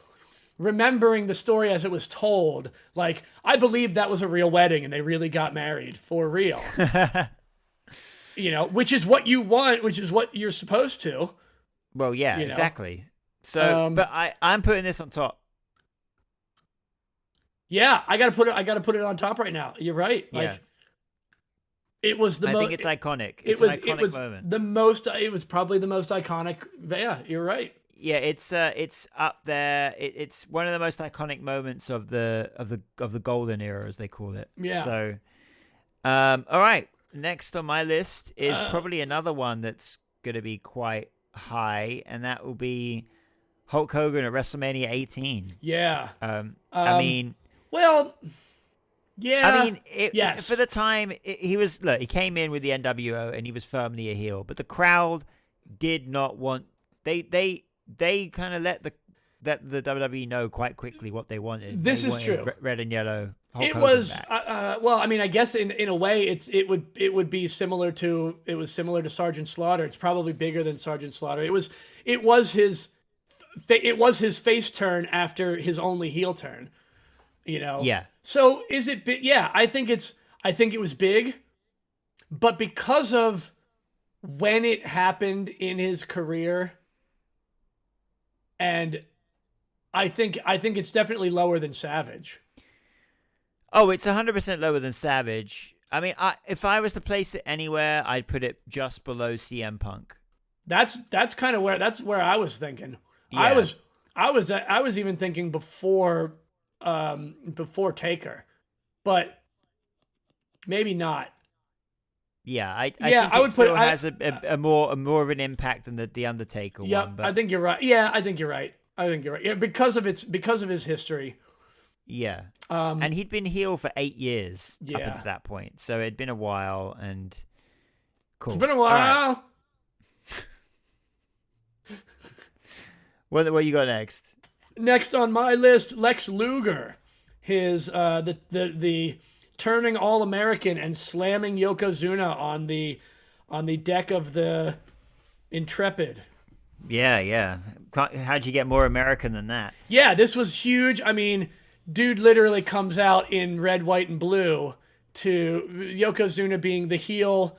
[SPEAKER 1] remembering the story as it was told. Like, I believe that was a real wedding and they really got married for real. Which is what you want, which is what you're supposed to.
[SPEAKER 2] Well, yeah, exactly. So, but I'm putting this on top.
[SPEAKER 1] Yeah, I gotta put it on top right now. You're right. Like, it was the most. I think
[SPEAKER 2] it's iconic. It's an iconic moment.
[SPEAKER 1] It was probably the most iconic. Yeah, you're right.
[SPEAKER 2] Yeah, it's up there. It's one of the most iconic moments of the golden era, as they call it.
[SPEAKER 1] Yeah.
[SPEAKER 2] So, all right. Next on my list is probably another one that's going to be quite high, and that will be Hulk Hogan at WrestleMania 18.
[SPEAKER 1] Yeah.
[SPEAKER 2] I mean...
[SPEAKER 1] Well, yeah.
[SPEAKER 2] I mean,
[SPEAKER 1] yes.
[SPEAKER 2] For the time, he came in with the NWO, and he was firmly a heel, but the crowd did not want... They kind of let the WWE know quite quickly what they wanted.
[SPEAKER 1] This is true.
[SPEAKER 2] Red and yellow. Hulk
[SPEAKER 1] it
[SPEAKER 2] Hogan
[SPEAKER 1] was
[SPEAKER 2] back.
[SPEAKER 1] well. I mean, I guess in a way, it would be similar to Sergeant Slaughter. It's probably bigger than Sergeant Slaughter. It was his face turn after his only heel turn.
[SPEAKER 2] Yeah.
[SPEAKER 1] So is it big? Yeah, I think it was big, but because of when it happened in his career, and I think it's definitely lower than Savage.
[SPEAKER 2] Oh, it's 100% lower than Savage. I mean, if I was to place it anywhere, I'd put it just below CM Punk.
[SPEAKER 1] That's kind of where I was thinking.
[SPEAKER 2] Yeah.
[SPEAKER 1] I was even thinking before Taker, but maybe not.
[SPEAKER 2] Yeah, I think it still has a more of an impact than the Undertaker one. But
[SPEAKER 1] I think you're right. Yeah, I think you're right. Yeah, because of his history.
[SPEAKER 2] Yeah. And he'd been heel for 8 years up until that point. So it'd been a while and cool.
[SPEAKER 1] It's been a while.
[SPEAKER 2] What you got next?
[SPEAKER 1] Next on my list, Lex Luger. His the turning All-American and slamming Yokozuna on the deck of the Intrepid.
[SPEAKER 2] Yeah. How'd you get more American than that?
[SPEAKER 1] Yeah, this was huge. I mean, dude literally comes out in red, white, and blue to Yokozuna being the heel.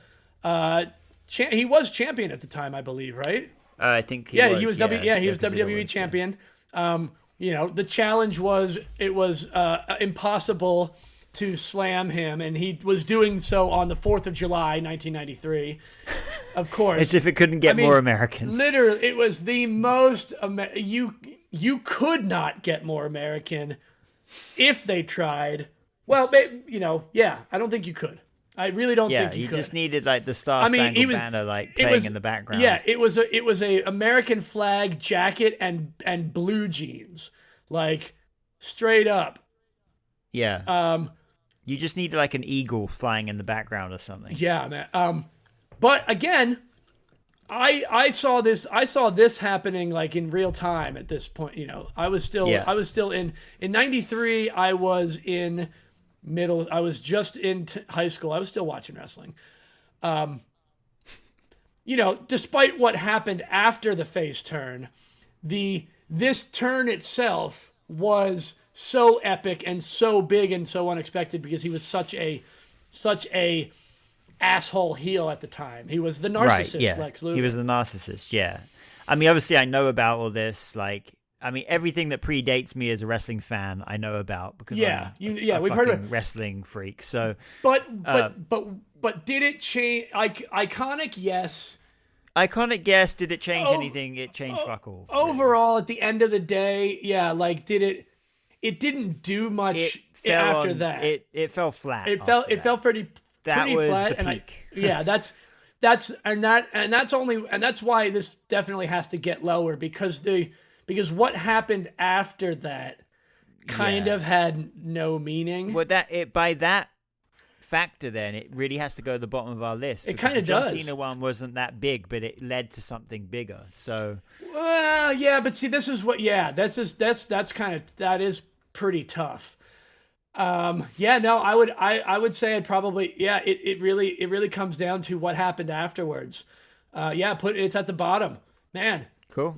[SPEAKER 1] He was champion at the time, I believe, right?
[SPEAKER 2] I think he was.
[SPEAKER 1] He was WWE champion. Yeah. The challenge was impossible to slam him, and he was doing so on the 4th of July, 1993. Of course.
[SPEAKER 2] As if it couldn't get more American.
[SPEAKER 1] Literally, it was the most you could not get more American if they tried. Well, I don't think you could. I really don't think you could.
[SPEAKER 2] You just needed like the Star Spangled Banner playing in the background.
[SPEAKER 1] Yeah, it was a American flag jacket and blue jeans, like straight up.
[SPEAKER 2] Yeah. You just needed like an eagle flying in the background or something.
[SPEAKER 1] Yeah, man. But again, I saw this happening like in real time at this point. I was still in 93. I was in I was just in high school. I was still watching wrestling. Despite what happened after the face turn, this turn itself was so epic and so big and so unexpected because he was such a asshole heel at the time. He was the narcissist,
[SPEAKER 2] right, yeah.
[SPEAKER 1] Lex Luger.
[SPEAKER 2] He was the narcissist, yeah. I mean, obviously, I know about all this. Everything that predates me as a wrestling fan, I know about because we've heard of wrestling freak. So,
[SPEAKER 1] but did it change? Iconic, yes.
[SPEAKER 2] Iconic, yes. Did it change anything? It changed fuck all.
[SPEAKER 1] Overall, at the end of the day, yeah. Did it? It didn't do much after that.
[SPEAKER 2] It fell flat.
[SPEAKER 1] It fell pretty flat.
[SPEAKER 2] The peak.
[SPEAKER 1] That's why this definitely has to get lower because what happened after that kind of had no meaning.
[SPEAKER 2] Well, by that factor, then it really has to go to the bottom of our list.
[SPEAKER 1] It kind of does.
[SPEAKER 2] The John Cena one wasn't that big, but it led to something bigger. So,
[SPEAKER 1] well, yeah, but see, this is what. Yeah, that is pretty tough. I would say I'd probably. Yeah, it really comes down to what happened afterwards. It's at the bottom, man.
[SPEAKER 2] Cool.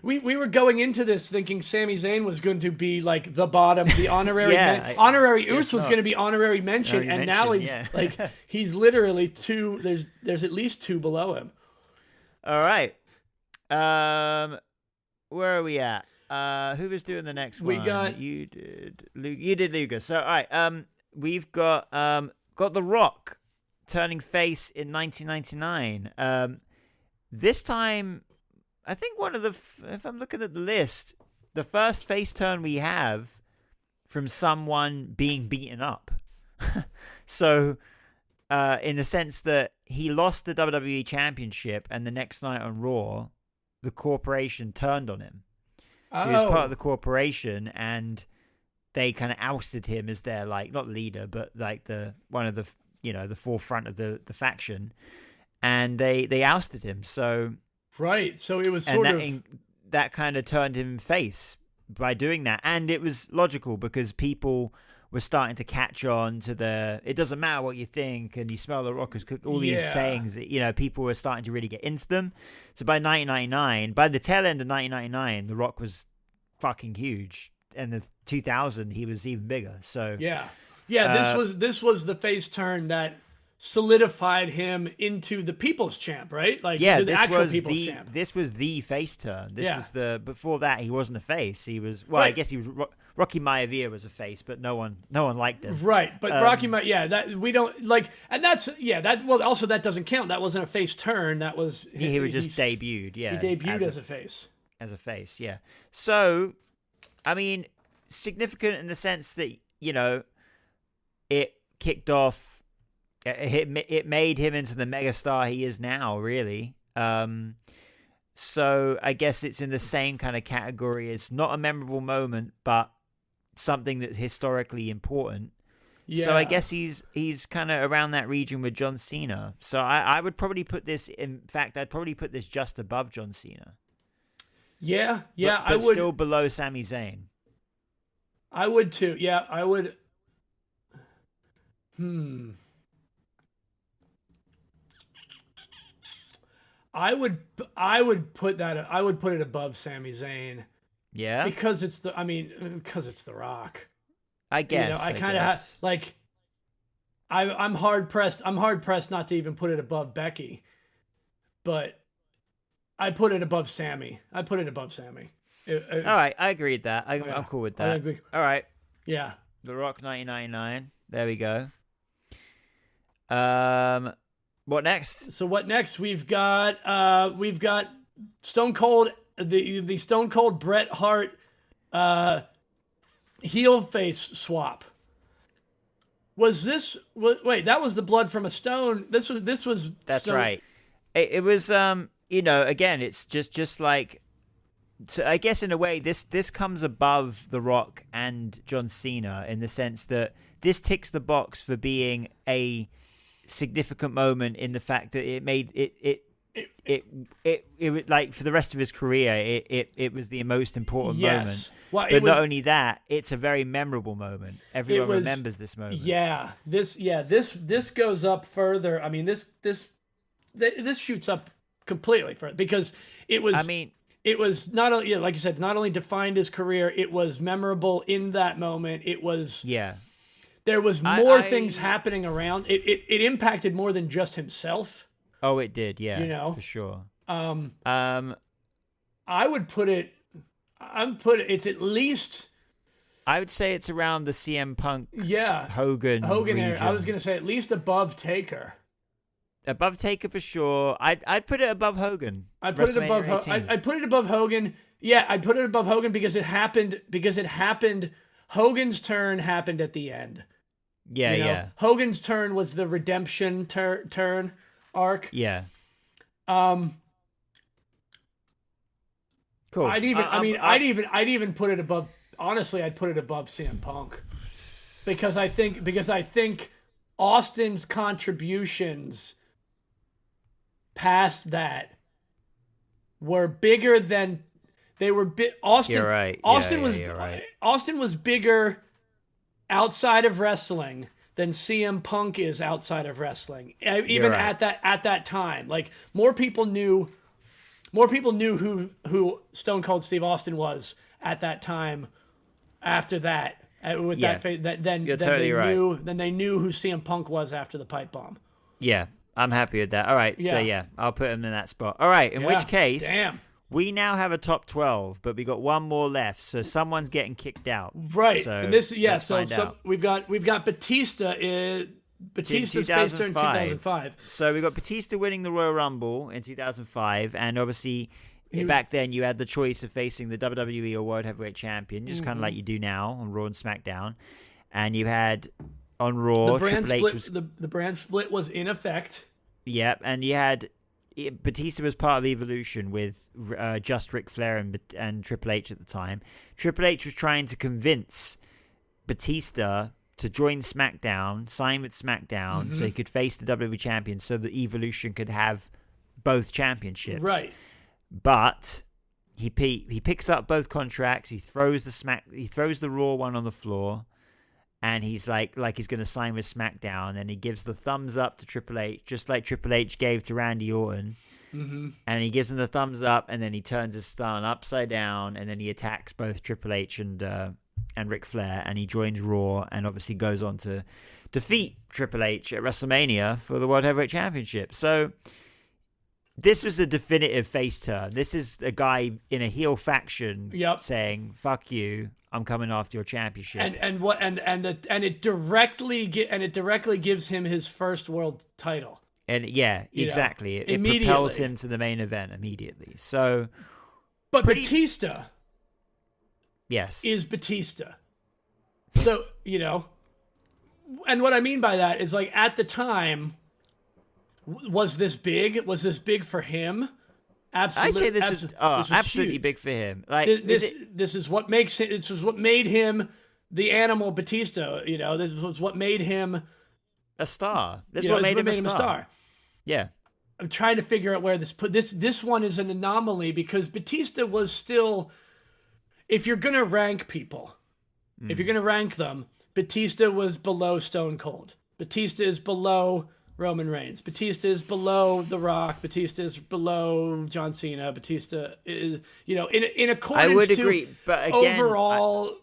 [SPEAKER 1] We were going into this thinking Sami Zayn was going to be like the bottom, the honorary honorary Us was going to be honorary mention, and now he's he's literally two. There's at least two below him.
[SPEAKER 2] All right. Where are we at? Who was doing the next one? You did Luger. So all right. We've got The Rock turning face in 1999. This time. I think if I'm looking at the list, the first face turn we have from someone being beaten up. So, in the sense that he lost the WWE Championship and the next night on Raw, the corporation turned on him. So he was part of the corporation and they kind of ousted him as their, not leader, but one of the, the forefront of the faction. And they ousted him. So...
[SPEAKER 1] Right, so it was
[SPEAKER 2] that kind of turned him face by doing that, and it was logical because people were starting to catch on to it doesn't matter what you think, and you smell the Rock is cooked. All these sayings that people were starting to really get into them. So by the tail end of 1999, the Rock was fucking huge, and the 2000 he was even bigger. So
[SPEAKER 1] this was the face turn that solidified him into the People's Champ, right? This
[SPEAKER 2] was the face turn. Before that he wasn't a face. He was
[SPEAKER 1] right.
[SPEAKER 2] I guess he was Rocky Maivia was a face, but no one liked him.
[SPEAKER 1] Right, but Rocky Maivia, that we don't like, and that's also that doesn't count. That wasn't a face turn. That was
[SPEAKER 2] he was just debuted. Yeah,
[SPEAKER 1] he debuted as a face.
[SPEAKER 2] As a face, yeah. So, I mean, significant in the sense that it kicked off. It made him into the megastar he is now, really. So I guess it's in the same kind of category as not a memorable moment, but something that's historically important. Yeah. So I guess he's kind of around that region with John Cena. So I would probably put this. In fact, I'd probably put this just above John Cena.
[SPEAKER 1] Yeah,
[SPEAKER 2] but
[SPEAKER 1] I would.
[SPEAKER 2] Still below Sami Zayn.
[SPEAKER 1] I would too. Yeah, I would. I would put it above Sami Zayn.
[SPEAKER 2] Yeah.
[SPEAKER 1] Because it's The Rock.
[SPEAKER 2] I guess.
[SPEAKER 1] I kind of like. I'm hard pressed. I'm hard pressed not to even put it above Becky, but I put it above Sammy.
[SPEAKER 2] All right, I agree with that. I'm cool with that. All right.
[SPEAKER 1] Yeah.
[SPEAKER 2] The Rock 1999. There we go. What next?
[SPEAKER 1] So what next? We've got Stone Cold, the Stone Cold Bret Hart heel face swap. Was this? Wait, that was the blood from a stone. This was.
[SPEAKER 2] That's
[SPEAKER 1] Stone.
[SPEAKER 2] Right. It was. Again, it's just like. So I guess in a way, this comes above The Rock and John Cena in the sense that this ticks the box for being a significant moment in the fact that it made it like for the rest of his career it was the most important moment. Well, but not only that, it's a very memorable moment. Everyone remembers this moment.
[SPEAKER 1] This goes up further. I mean, this shoots up completely for it because it was. I mean, it was not only like you said, not only defined his career, it was memorable in that moment. It was There was more things happening around. It impacted more than just himself.
[SPEAKER 2] Oh, it did, yeah. For sure.
[SPEAKER 1] I would put it. It's at least.
[SPEAKER 2] I would say it's around the CM Punk. Hogan
[SPEAKER 1] era. I was gonna say at least above Taker.
[SPEAKER 2] Above Taker for sure. I'd put it above Hogan.
[SPEAKER 1] I'd put it above Hogan. Yeah, I'd put it above Hogan because it happened. Hogan's turn happened at the end.
[SPEAKER 2] Yeah.
[SPEAKER 1] Hogan's turn was the redemption turn arc.
[SPEAKER 2] Yeah.
[SPEAKER 1] Cool. I'd even put it above. Honestly, I'd put it above CM Punk because I think Austin's contributions past that were bigger than they were. Austin.
[SPEAKER 2] You're right. You're right.
[SPEAKER 1] Austin was bigger outside of wrestling than CM Punk is outside of wrestling. Even at that time, like more people knew who Stone Cold Steve Austin was at that time. After that, with that phase, then they knew who CM Punk was after the pipe bomb.
[SPEAKER 2] Yeah, I'm happy with that. All right, I'll put him in that spot. All right, in which case, we now have a top 12, but we got one more left, so someone's getting kicked out.
[SPEAKER 1] Right,
[SPEAKER 2] so
[SPEAKER 1] and this, so we've got Batista. Batista's face turn 2005.
[SPEAKER 2] So we got Batista winning the Royal Rumble in 2005, and obviously. Back then, you had the choice of facing the WWE or World Heavyweight Champion, just kind of like you do now on Raw and SmackDown. And you had on Raw, Triple H was...
[SPEAKER 1] The brand split was in effect.
[SPEAKER 2] Yep, and you had... Batista was part of Evolution with just Ric Flair and Triple H at the time. Triple H was trying to convince Batista to join SmackDown, sign with SmackDown, so he could face the WWE Champion so that Evolution could have both championships.
[SPEAKER 1] Right.
[SPEAKER 2] But he picks up both contracts. He throws the Raw one on the floor, and he's like he's going to sign with SmackDown. And he gives the thumbs up to Triple H, just like Triple H gave to Randy Orton. And he gives him the thumbs up, and then he turns his stun upside down, and then he attacks both Triple H and Ric Flair, and he joins Raw, and obviously goes on to defeat Triple H at WrestleMania for the World Heavyweight Championship. So. this was a definitive face turn. This is a guy in a heel faction saying, "Fuck you, I'm coming after your championship."
[SPEAKER 1] And it directly gives him his first world title.
[SPEAKER 2] And exactly. It propels him to the main event immediately. So,
[SPEAKER 1] but Batista,
[SPEAKER 2] yes,
[SPEAKER 1] is Batista. So, and what I mean by that is, like, at the time, was this big? Was this big for him? Absolutely.
[SPEAKER 2] I'd say this was absolutely
[SPEAKER 1] huge.
[SPEAKER 2] Big for him. Like
[SPEAKER 1] this is what makes it. This was what made him the animal Batista. This was what made him
[SPEAKER 2] a star. This is what made him a star. Yeah.
[SPEAKER 1] I'm trying to figure out where this one is an anomaly, because Batista was still, if you're gonna rank people, if you're gonna rank them, Batista was below Stone Cold. Batista is below Roman Reigns. Batista is below The Rock. Batista is below John Cena. Batista is, in accordance to...
[SPEAKER 2] I would agree, but again...
[SPEAKER 1] Overall,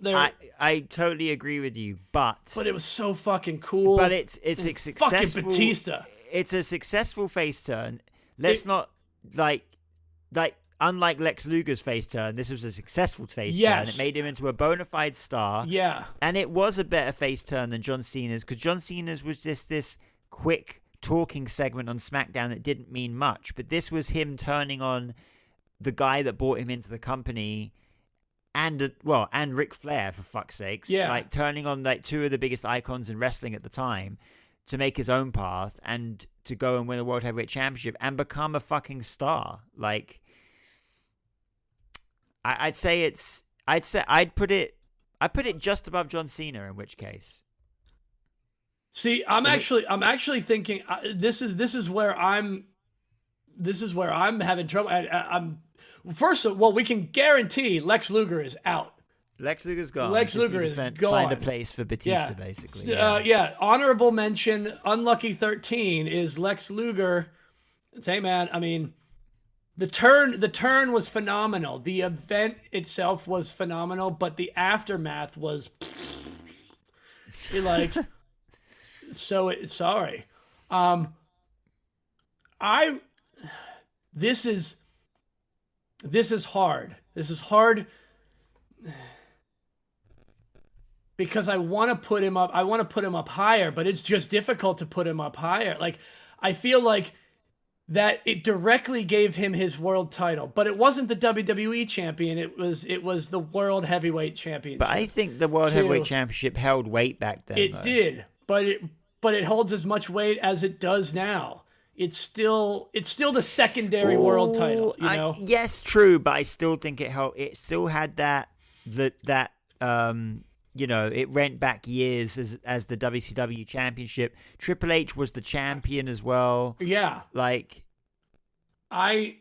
[SPEAKER 2] I totally agree with you, but...
[SPEAKER 1] But it was so fucking cool.
[SPEAKER 2] But it's a successful...
[SPEAKER 1] Fucking Batista.
[SPEAKER 2] It's a successful face turn. Let's not, unlike Lex Luger's face turn, this was a successful face turn. It made him into a bona fide star.
[SPEAKER 1] Yeah.
[SPEAKER 2] And it was a better face turn than John Cena's, because John Cena's was just this quick talking segment on SmackDown that didn't mean much. But this was him turning on the guy that brought him into the company, and Ric Flair, for fuck's sakes.
[SPEAKER 1] Yeah.
[SPEAKER 2] Like, turning on, like, two of the biggest icons in wrestling at the time to make his own path and to go and win a World Heavyweight Championship and become a fucking star. Like, I'd put it just above John Cena, in which case.
[SPEAKER 1] See, I'm actually thinking this is where I'm having trouble. I'm first of all, we can guarantee Lex Luger is out.
[SPEAKER 2] Lex Luger's gone.
[SPEAKER 1] Lex Luger is gone.
[SPEAKER 2] Find a place for Batista, basically.
[SPEAKER 1] Honorable mention, unlucky 13 is Lex Luger. Hey, man, I mean, the turn was phenomenal. The event itself was phenomenal, but the aftermath was sorry. This is hard. This is hard because I want to put him up. I want to put him up higher, but it's just difficult to put him up higher. Like, I feel like that it directly gave him his world title, but it wasn't the WWE champion. It was the World Heavyweight Championship.
[SPEAKER 2] But I think the World Heavyweight Championship held weight back then.
[SPEAKER 1] It did, but it holds as much weight as it does now. It's still the secondary world title.
[SPEAKER 2] Yes, true, but I still think it held. It still had that. It went back years as the WCW Championship. Triple H was the champion as well.
[SPEAKER 1] Yeah,
[SPEAKER 2] like
[SPEAKER 1] but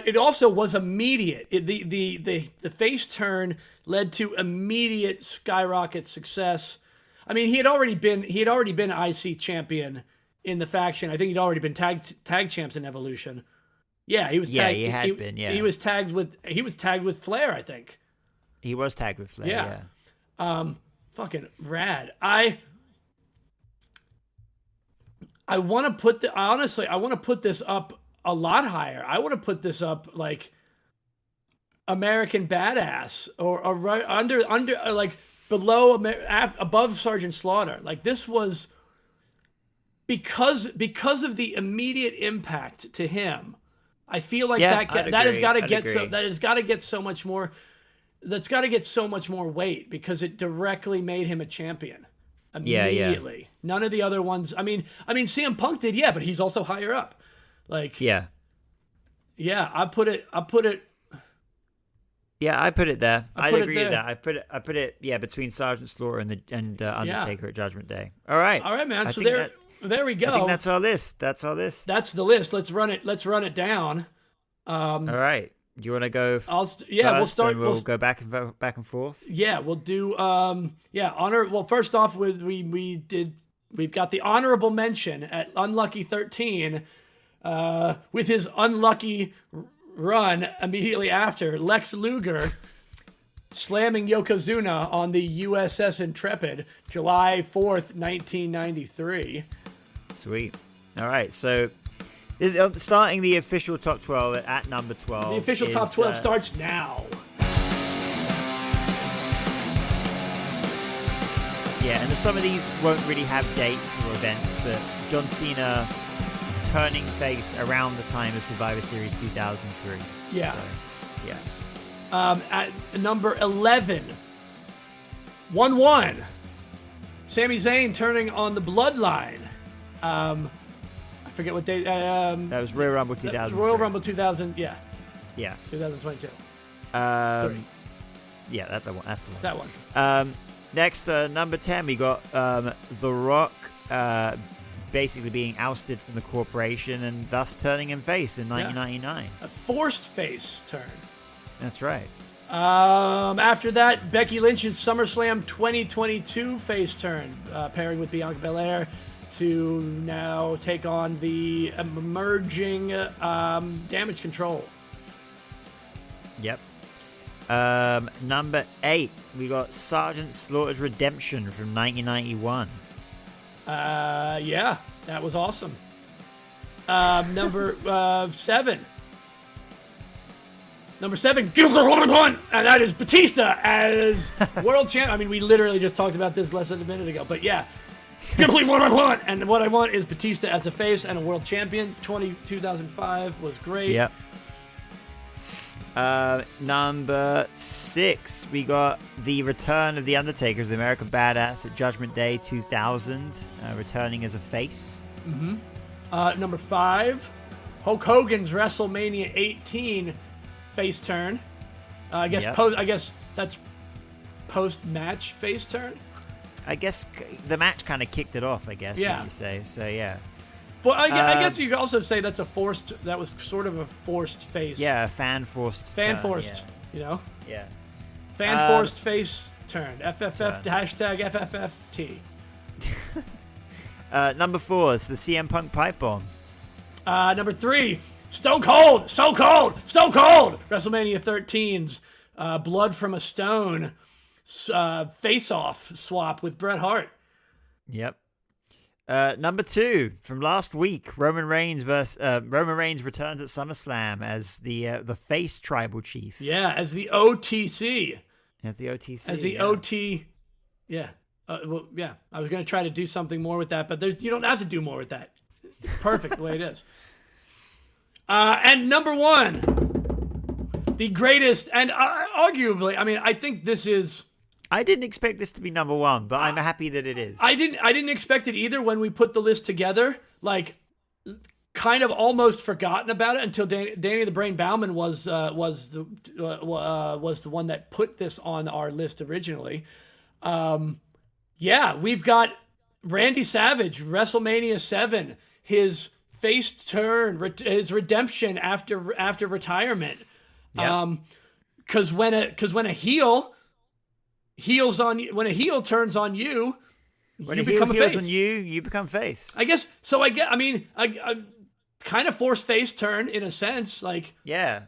[SPEAKER 1] it also was immediate. The face turn led to immediate skyrocket success. I mean, he had already been IC champion in the faction. I think he'd already been tag champs in Evolution. Yeah, he was.
[SPEAKER 2] Yeah, he had been. Yeah,
[SPEAKER 1] he was tagged with Flair. I think
[SPEAKER 2] he was tagged with Flair. Yeah.
[SPEAKER 1] Fucking rad. I want to put I want to put this up a lot higher. I want to put this up like American Badass or right under like below above Sergeant Slaughter. Like, this was because of the immediate impact to him. I feel like that has got to get so much more. That's got to get so much more weight because it directly made him a champion immediately. Yeah. None of the other ones. I mean, CM Punk did, but he's also higher up. Like, I put it.
[SPEAKER 2] Yeah, I put it there. I'd agree with that. I put it. Between Sergeant Slaughter and Undertaker at Judgment Day. All right,
[SPEAKER 1] man. There we go.
[SPEAKER 2] I think that's our list. That's the
[SPEAKER 1] list. Let's run it down.
[SPEAKER 2] All right. Do you want to go?
[SPEAKER 1] We'll start.
[SPEAKER 2] We'll go back and forth.
[SPEAKER 1] Yeah, we'll do. Honor. Well, first off, we've got the honorable mention at unlucky 13, with his unlucky run immediately after, Lex Luger slamming Yokozuna on the USS Intrepid, July 4th, 1993.
[SPEAKER 2] Sweet. All right, so starting the official top 12 at number 12.
[SPEAKER 1] The official top 12 starts now.
[SPEAKER 2] Yeah, and some of these won't really have dates or events, but John Cena turning face around the time of Survivor Series 2003.
[SPEAKER 1] Yeah.
[SPEAKER 2] So, yeah.
[SPEAKER 1] At number 11, 1-1. Sami Zayn turning on the Bloodline. I forget what date.
[SPEAKER 2] That was Royal Rumble 2000.
[SPEAKER 1] Royal Rumble 2000. Yeah.
[SPEAKER 2] Yeah.
[SPEAKER 1] 2022.
[SPEAKER 2] Yeah, that's the one.
[SPEAKER 1] That one.
[SPEAKER 2] Next, number 10, we got The Rock basically being ousted from the corporation and thus turning him face in 1999.
[SPEAKER 1] A forced face turn.
[SPEAKER 2] That's right.
[SPEAKER 1] After that, Becky Lynch's SummerSlam 2022 face turn, pairing with Bianca Belair to now take on the emerging Damage Control.
[SPEAKER 2] Yep. Number 8, we got Sergeant Slaughter's Redemption from 1991.
[SPEAKER 1] Yeah, that was awesome. Number 7. Number 7, and that is Batista as world champ. I mean, we literally just talked about this less than a minute ago, but yeah. Complete what I want. And what I want is Batista as a face and a world champion. 2005 was great.
[SPEAKER 2] Yep. Number 6, we got the return of The Undertaker as the American Badass at Judgment Day 2000, returning as a face.
[SPEAKER 1] Mm-hmm. Number 5, Hulk Hogan's WrestleMania 18 face turn. I guess that's post-match face turn.
[SPEAKER 2] I guess the match kind of kicked it off, I guess,
[SPEAKER 1] yeah.
[SPEAKER 2] What you say. So, yeah.
[SPEAKER 1] Well, I guess you could also say that was sort of a forced face.
[SPEAKER 2] Yeah, fan-forced
[SPEAKER 1] turn, yeah. You know? Yeah. Fan-forced face turn. FFF, hashtag FFFT.
[SPEAKER 2] Number 4 is the CM Punk pipe bomb.
[SPEAKER 1] Number 3, Stone Cold! WrestleMania 13's Blood from a Stone face-off swap with Bret Hart.
[SPEAKER 2] Yep. Number 2 from last week, Roman Reigns returns at SummerSlam as the face tribal chief.
[SPEAKER 1] Yeah, as the OTC.
[SPEAKER 2] As the OTC.
[SPEAKER 1] As the OT. Yeah. Well, yeah. I was going to try to do something more with that, but you don't have to do more with that. It's perfect the way it is. And number 1, the greatest, and arguably, I mean, I think this is.
[SPEAKER 2] I didn't expect this to be number 1, but I'm happy that it is.
[SPEAKER 1] I didn't expect it either when we put the list together. Like, kind of almost forgotten about it until Danny the Brain Bauman was the one that put this on our list originally. Yeah, we've got Randy Savage, WrestleMania 7, his face turn, his redemption after retirement.
[SPEAKER 2] Yep.
[SPEAKER 1] Because when a heel turns on you,
[SPEAKER 2] when
[SPEAKER 1] you
[SPEAKER 2] a
[SPEAKER 1] become
[SPEAKER 2] heel
[SPEAKER 1] a
[SPEAKER 2] heels
[SPEAKER 1] face.
[SPEAKER 2] on you become face.
[SPEAKER 1] I guess so. I kind of forced face turn in a sense, like
[SPEAKER 2] yeah,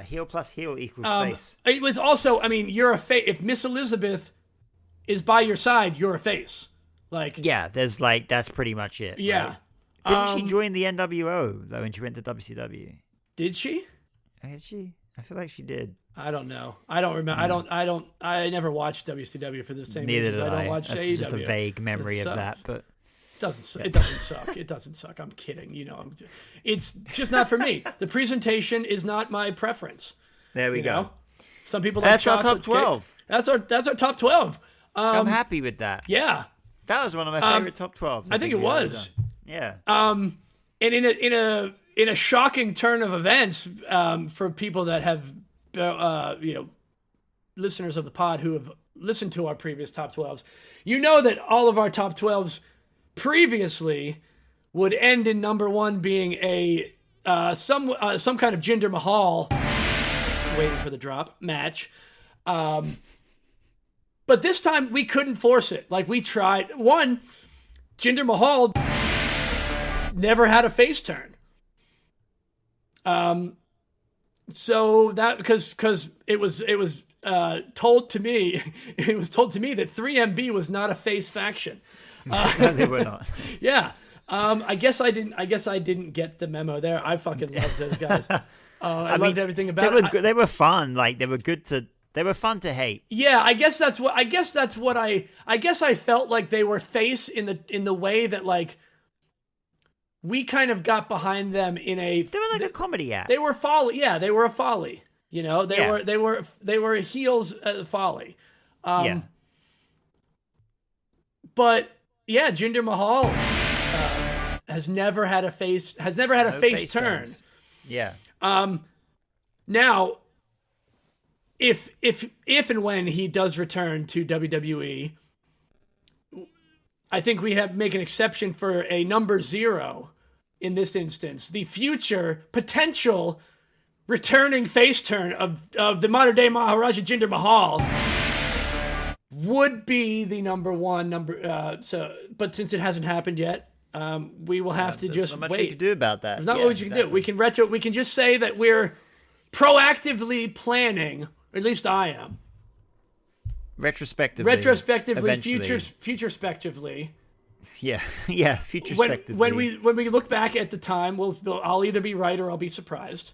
[SPEAKER 2] heel plus heel equals face.
[SPEAKER 1] It was also, I mean, you're a face. If Miss Elizabeth is by your side, you're a face. Like
[SPEAKER 2] yeah, that's pretty much it.
[SPEAKER 1] Yeah.
[SPEAKER 2] Right? Didn't she join the NWO though when she went to WCW?
[SPEAKER 1] Did she?
[SPEAKER 2] Did she? I feel like she did.
[SPEAKER 1] I don't know. I don't remember. I never watched WCW for the same
[SPEAKER 2] Neither
[SPEAKER 1] reasons.
[SPEAKER 2] did
[SPEAKER 1] I don't watch
[SPEAKER 2] That's
[SPEAKER 1] AEW.
[SPEAKER 2] just a vague memory of that, but
[SPEAKER 1] it doesn't suck. It doesn't suck. I'm kidding. You know, it's just not for me. The presentation is not my preference.
[SPEAKER 2] There we go.
[SPEAKER 1] Know? Some people.
[SPEAKER 2] That's our top 12.
[SPEAKER 1] That's our top 12.
[SPEAKER 2] I'm happy with that.
[SPEAKER 1] Yeah.
[SPEAKER 2] That was one of my favorite top 12s.
[SPEAKER 1] I think it was.
[SPEAKER 2] Yeah.
[SPEAKER 1] And in a shocking turn of events, for people that have, listeners of the pod who have listened to our previous top 12s, you know that all of our top 12s previously would end in number 1 being a some kind of Jinder Mahal, waiting for the drop, match. But this time we couldn't force it. Like we tried. One, Jinder Mahal never had a face turn. So that because it was told to me that 3MB was not a face faction.
[SPEAKER 2] No, they were not.
[SPEAKER 1] Yeah. I guess I didn't get the memo there. I fucking loved those guys. I loved everything about it.
[SPEAKER 2] They were fun. Like they were good to. They were fun to hate.
[SPEAKER 1] Yeah, I guess I felt like they were face in the way that like we kind of got behind them in a.
[SPEAKER 2] They were like a comedy act.
[SPEAKER 1] They were folly. Yeah, they were a folly. You know, they were heels at folly. But yeah, Jinder Mahal has never had a face face turn.
[SPEAKER 2] Turns. Yeah.
[SPEAKER 1] Now, if and when he does return to WWE, I think we have make an exception for a number 0 in this instance. The future potential returning face turn of the modern day Maharaja Jinder Mahal would be the number 1 number. But since it hasn't happened yet, we will have to just
[SPEAKER 2] not much
[SPEAKER 1] wait.
[SPEAKER 2] we can do about that.
[SPEAKER 1] There's not much we can do. We can just say that we're proactively planning. Or at least I am.
[SPEAKER 2] Retrospectively.
[SPEAKER 1] Futurespectively.
[SPEAKER 2] Yeah, futurespectively.
[SPEAKER 1] When we look back at the time, I'll either be right or I'll be surprised.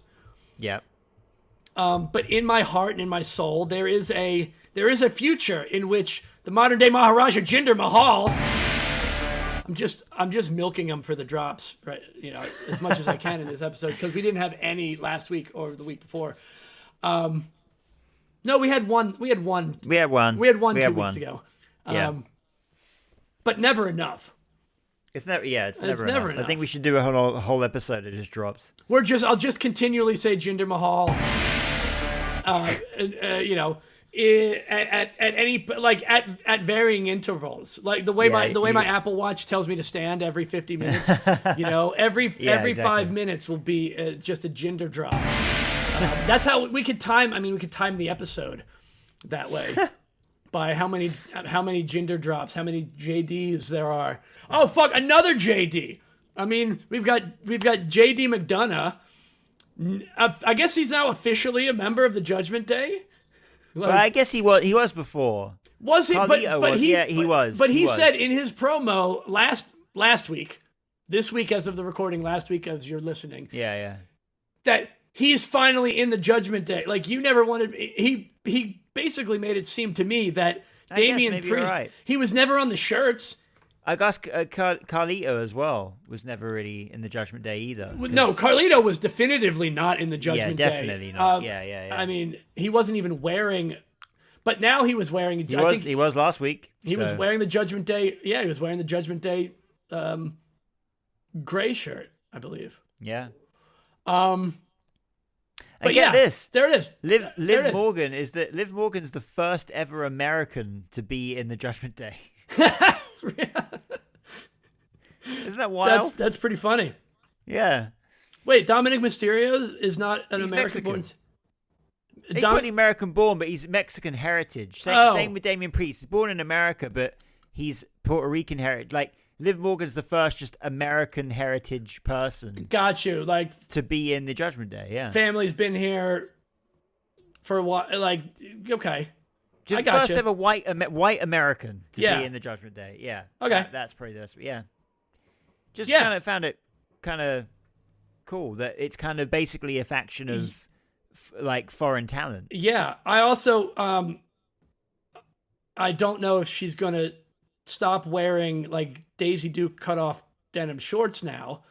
[SPEAKER 2] Yeah.
[SPEAKER 1] But in my heart and in my soul, there is a future in which the modern day Maharaja Jinder Mahal. I'm just milking him for the drops, right? You know, as much as I can in this episode because we didn't have any last week or the week before. No, we had one. We had one 2 weeks ago. But never enough.
[SPEAKER 2] It's never enough. I think we should do a whole episode that just drops.
[SPEAKER 1] I'll just continually say Jinder Mahal. You know, at any at varying intervals, like the way my Apple Watch tells me to stand every 50 minutes. You know, every 5 minutes will be just a Jinder drop. That's how we could time. I mean, we could time the episode that way by how many Jinder drops, how many JDs there are. Oh fuck, another JD. I mean, we've got JD McDonough. I guess he's now officially a member of the Judgment Day.
[SPEAKER 2] Well, I guess he was before.
[SPEAKER 1] Was he? He
[SPEAKER 2] was.
[SPEAKER 1] But he said in his promo last week, this week as of the recording, last week as you're listening.
[SPEAKER 2] Yeah.
[SPEAKER 1] That he's finally in the Judgment Day. Like you never wanted. He basically made it seem to me that Damian Priest. Right. He was never on the shirts.
[SPEAKER 2] I guess Carlito as well was never really in the Judgment Day either.
[SPEAKER 1] No, Carlito was definitively not in the Judgment Day.
[SPEAKER 2] Yeah, definitely not. Yeah.
[SPEAKER 1] I mean, he wasn't even wearing. But now he was wearing.
[SPEAKER 2] He was last week.
[SPEAKER 1] He was wearing the Judgment Day. Yeah, he was wearing the Judgment Day gray shirt, I believe.
[SPEAKER 2] Yeah.
[SPEAKER 1] But
[SPEAKER 2] get this.
[SPEAKER 1] There it is.
[SPEAKER 2] Liv Morgan's the first ever American to be in the Judgment Day. Isn't that wild?
[SPEAKER 1] That's pretty funny.
[SPEAKER 2] Yeah.
[SPEAKER 1] Wait, Dominic Mysterio is not an American born.
[SPEAKER 2] He's probably American born, but he's Mexican heritage. Same with Damian Priest. He's born in America, but he's Puerto Rican heritage. Like Liv Morgan's the first just American heritage person.
[SPEAKER 1] Got you. Like
[SPEAKER 2] to be in the Judgment Day. Yeah.
[SPEAKER 1] Family's been here for a while. Like okay.
[SPEAKER 2] Just the first ever white American to be in the Judgment Day. Yeah.
[SPEAKER 1] Okay.
[SPEAKER 2] That's pretty desperate. Yeah. Just kind of found it kind of cool that it's kind of basically a faction of like foreign talent.
[SPEAKER 1] Yeah. I also I don't know if she's going to stop wearing like Daisy Duke cut off denim shorts now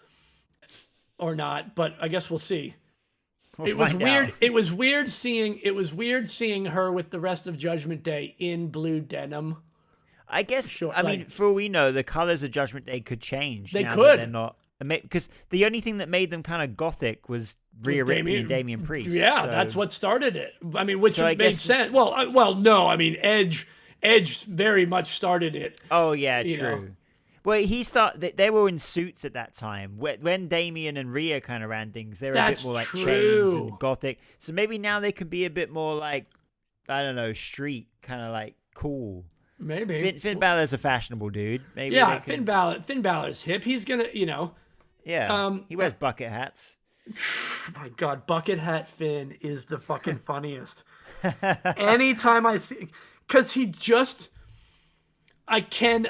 [SPEAKER 1] or not, but I guess we'll see. It was weird. It was weird seeing her with the rest of Judgment Day in blue denim.
[SPEAKER 2] I guess. I mean, for all we know, the colors of Judgment Day could change.
[SPEAKER 1] They could.
[SPEAKER 2] They're not because the only thing that made them kind of gothic was Rhea Ripley and Damian Priest.
[SPEAKER 1] Yeah, so. That's what started it. I mean, which made sense. Well, no. I mean, Edge very much started it.
[SPEAKER 2] Oh yeah, true. Well, they were in suits at that time. When Damian and Rhea kind of ran things, they were a bit more like chains and gothic. So maybe now they can be a bit more like, I don't know, street, kind of like cool.
[SPEAKER 1] Maybe.
[SPEAKER 2] Finn Balor's a fashionable dude. Maybe
[SPEAKER 1] Finn Balor's hip. He's going to,
[SPEAKER 2] Yeah, he wears bucket hats.
[SPEAKER 1] My God, bucket hat Finn is the fucking funniest. Anytime I see... Because he just... I can't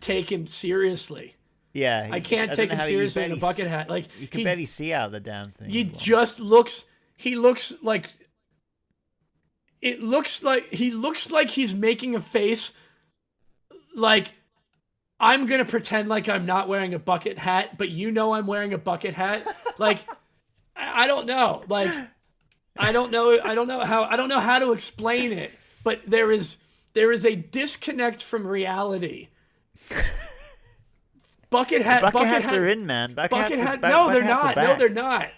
[SPEAKER 1] take him seriously.
[SPEAKER 2] Yeah,
[SPEAKER 1] I can't take him seriously in a bucket hat. Like
[SPEAKER 2] you can barely see out the damn thing.
[SPEAKER 1] He just looks. He looks like. It looks like he's making a face. Like, I'm gonna pretend like I'm not wearing a bucket hat, but I'm wearing a bucket hat. Like, I don't know. Like, I don't know how to explain it. But there is a disconnect from reality. Bucket hats
[SPEAKER 2] are in, man.
[SPEAKER 1] Bucket hat. No, they're not. No, they're not.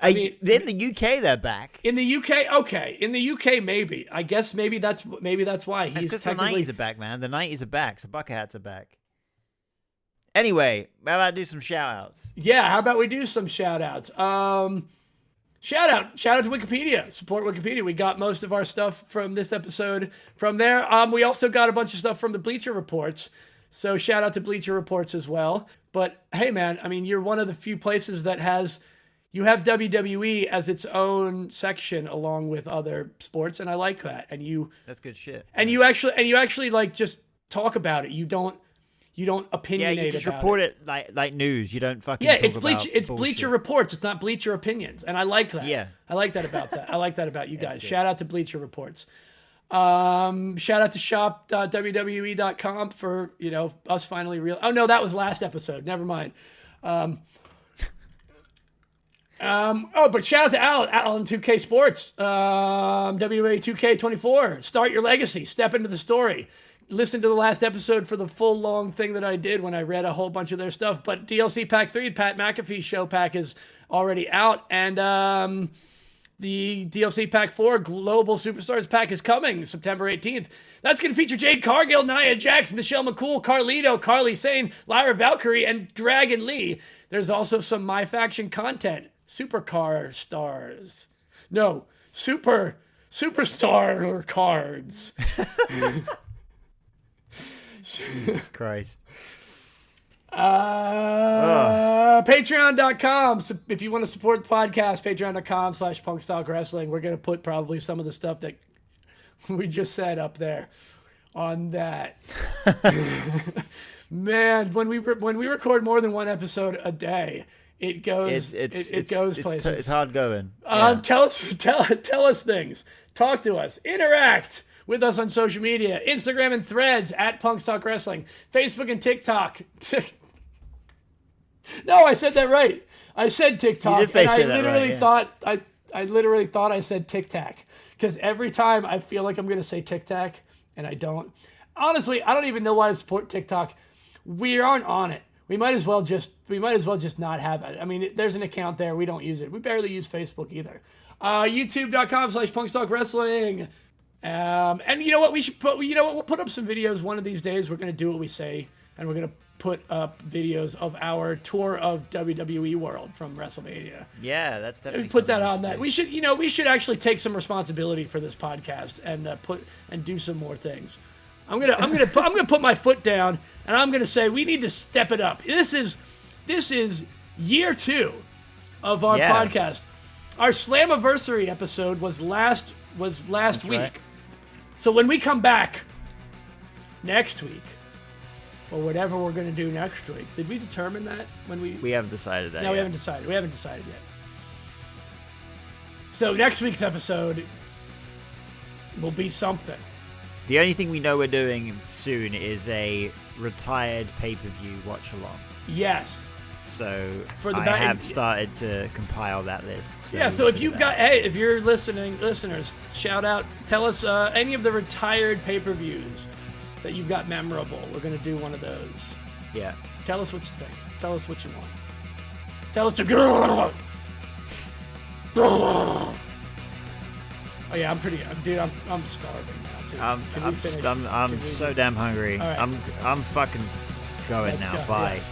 [SPEAKER 1] I mean,
[SPEAKER 2] in the UK, they're back.
[SPEAKER 1] In the UK, okay. In the UK, maybe. I guess maybe that's why he's
[SPEAKER 2] because the 90s are back, man. The 90s are back, so bucket hats are back. Anyway, how about do some shout-outs?
[SPEAKER 1] Yeah, how about we do some shout-outs? Shout out to Wikipedia. Support Wikipedia. We got most of our stuff from this episode from there. We also got a bunch of stuff from the Bleacher Reports. So shout out to Bleacher Reports as well. But hey, man, I mean, you're one of the few places that you have WWE as its own section along with other sports, and I like that. And
[SPEAKER 2] that's good shit.
[SPEAKER 1] And you actually like just talk about it. You don't opinionate.
[SPEAKER 2] Yeah, you just report it like news. You don't fucking
[SPEAKER 1] it's Bleacher Reports. It's not Bleacher Opinions, and I like that.
[SPEAKER 2] Yeah,
[SPEAKER 1] I like that about that. I like that about you guys. Shout out to Bleacher Reports. Shout out to shop.wwe.com for us finally real. Oh no, that was last episode. Never mind. But shout out to Alan 2K Sports, WA 2K24. Start your legacy. Step into the story. Listen to the last episode for the full long thing that I did when I read a whole bunch of their stuff. But DLC Pack 3, Pat McAfee show pack is already out. And the DLC Pack 4, Global Superstars pack is coming September 18th. That's going to feature Jade Cargill, Nia Jax, Michelle McCool, Carlito, Carly Sane, Lyra Valkyrie, and Dragon Lee. There's also some My Faction content. Superstar cards.
[SPEAKER 2] Jesus Christ.
[SPEAKER 1] Patreon.com. So if you want to support the podcast, patreon.com/punkstalkwrestling. We're going to put probably some of the stuff that we just said up there on that. Man, when we record more than one episode a day, it goes places.
[SPEAKER 2] It's hard going.
[SPEAKER 1] Tell us things. Talk to us. Interact with us on social media. Instagram and Threads at Punks Talk Wrestling. Facebook and TikTok. No, I said that right. I said TikTok. And I literally thought I said Tic Tac. Because every time I feel like I'm going to say Tic Tac, and I don't. Honestly, I don't even know why I support TikTok. We aren't on it. We might as well just not have it. I mean, there's an account there. We don't use it. We barely use Facebook either. YouTube.com/punkstalkwrestling. And you know what? We'll put up some videos one of these days. We're going to do what we say, and we're going to put up videos of our tour of WWE World from WrestleMania.
[SPEAKER 2] Yeah, that's definitely.
[SPEAKER 1] Put that on that. We should actually take some responsibility for this podcast and do some more things. I'm gonna put my foot down, and I'm gonna say we need to step it up. This is year 2 of our podcast. Our Slammiversary episode was last week. Right. So when we come back next week, or whatever we're gonna do next week, did we determine that when we
[SPEAKER 2] haven't decided that?
[SPEAKER 1] No, we haven't decided. We haven't decided yet. So next week's episode will be something.
[SPEAKER 2] The only thing we know we're doing soon is a retired pay-per-view watch-along.
[SPEAKER 1] Yes.
[SPEAKER 2] So I have started to compile that list. So
[SPEAKER 1] yeah, so if you're listeners, shout out, tell us any of the retired pay-per-views that you've got memorable. We're going to do one of those.
[SPEAKER 2] Yeah.
[SPEAKER 1] Tell us what you think. Tell us what you want. Tell us to go. Oh yeah, I'm starving now too.
[SPEAKER 2] I'm so damn hungry.
[SPEAKER 1] Right.
[SPEAKER 2] I'm fucking going now. Bye. Yeah.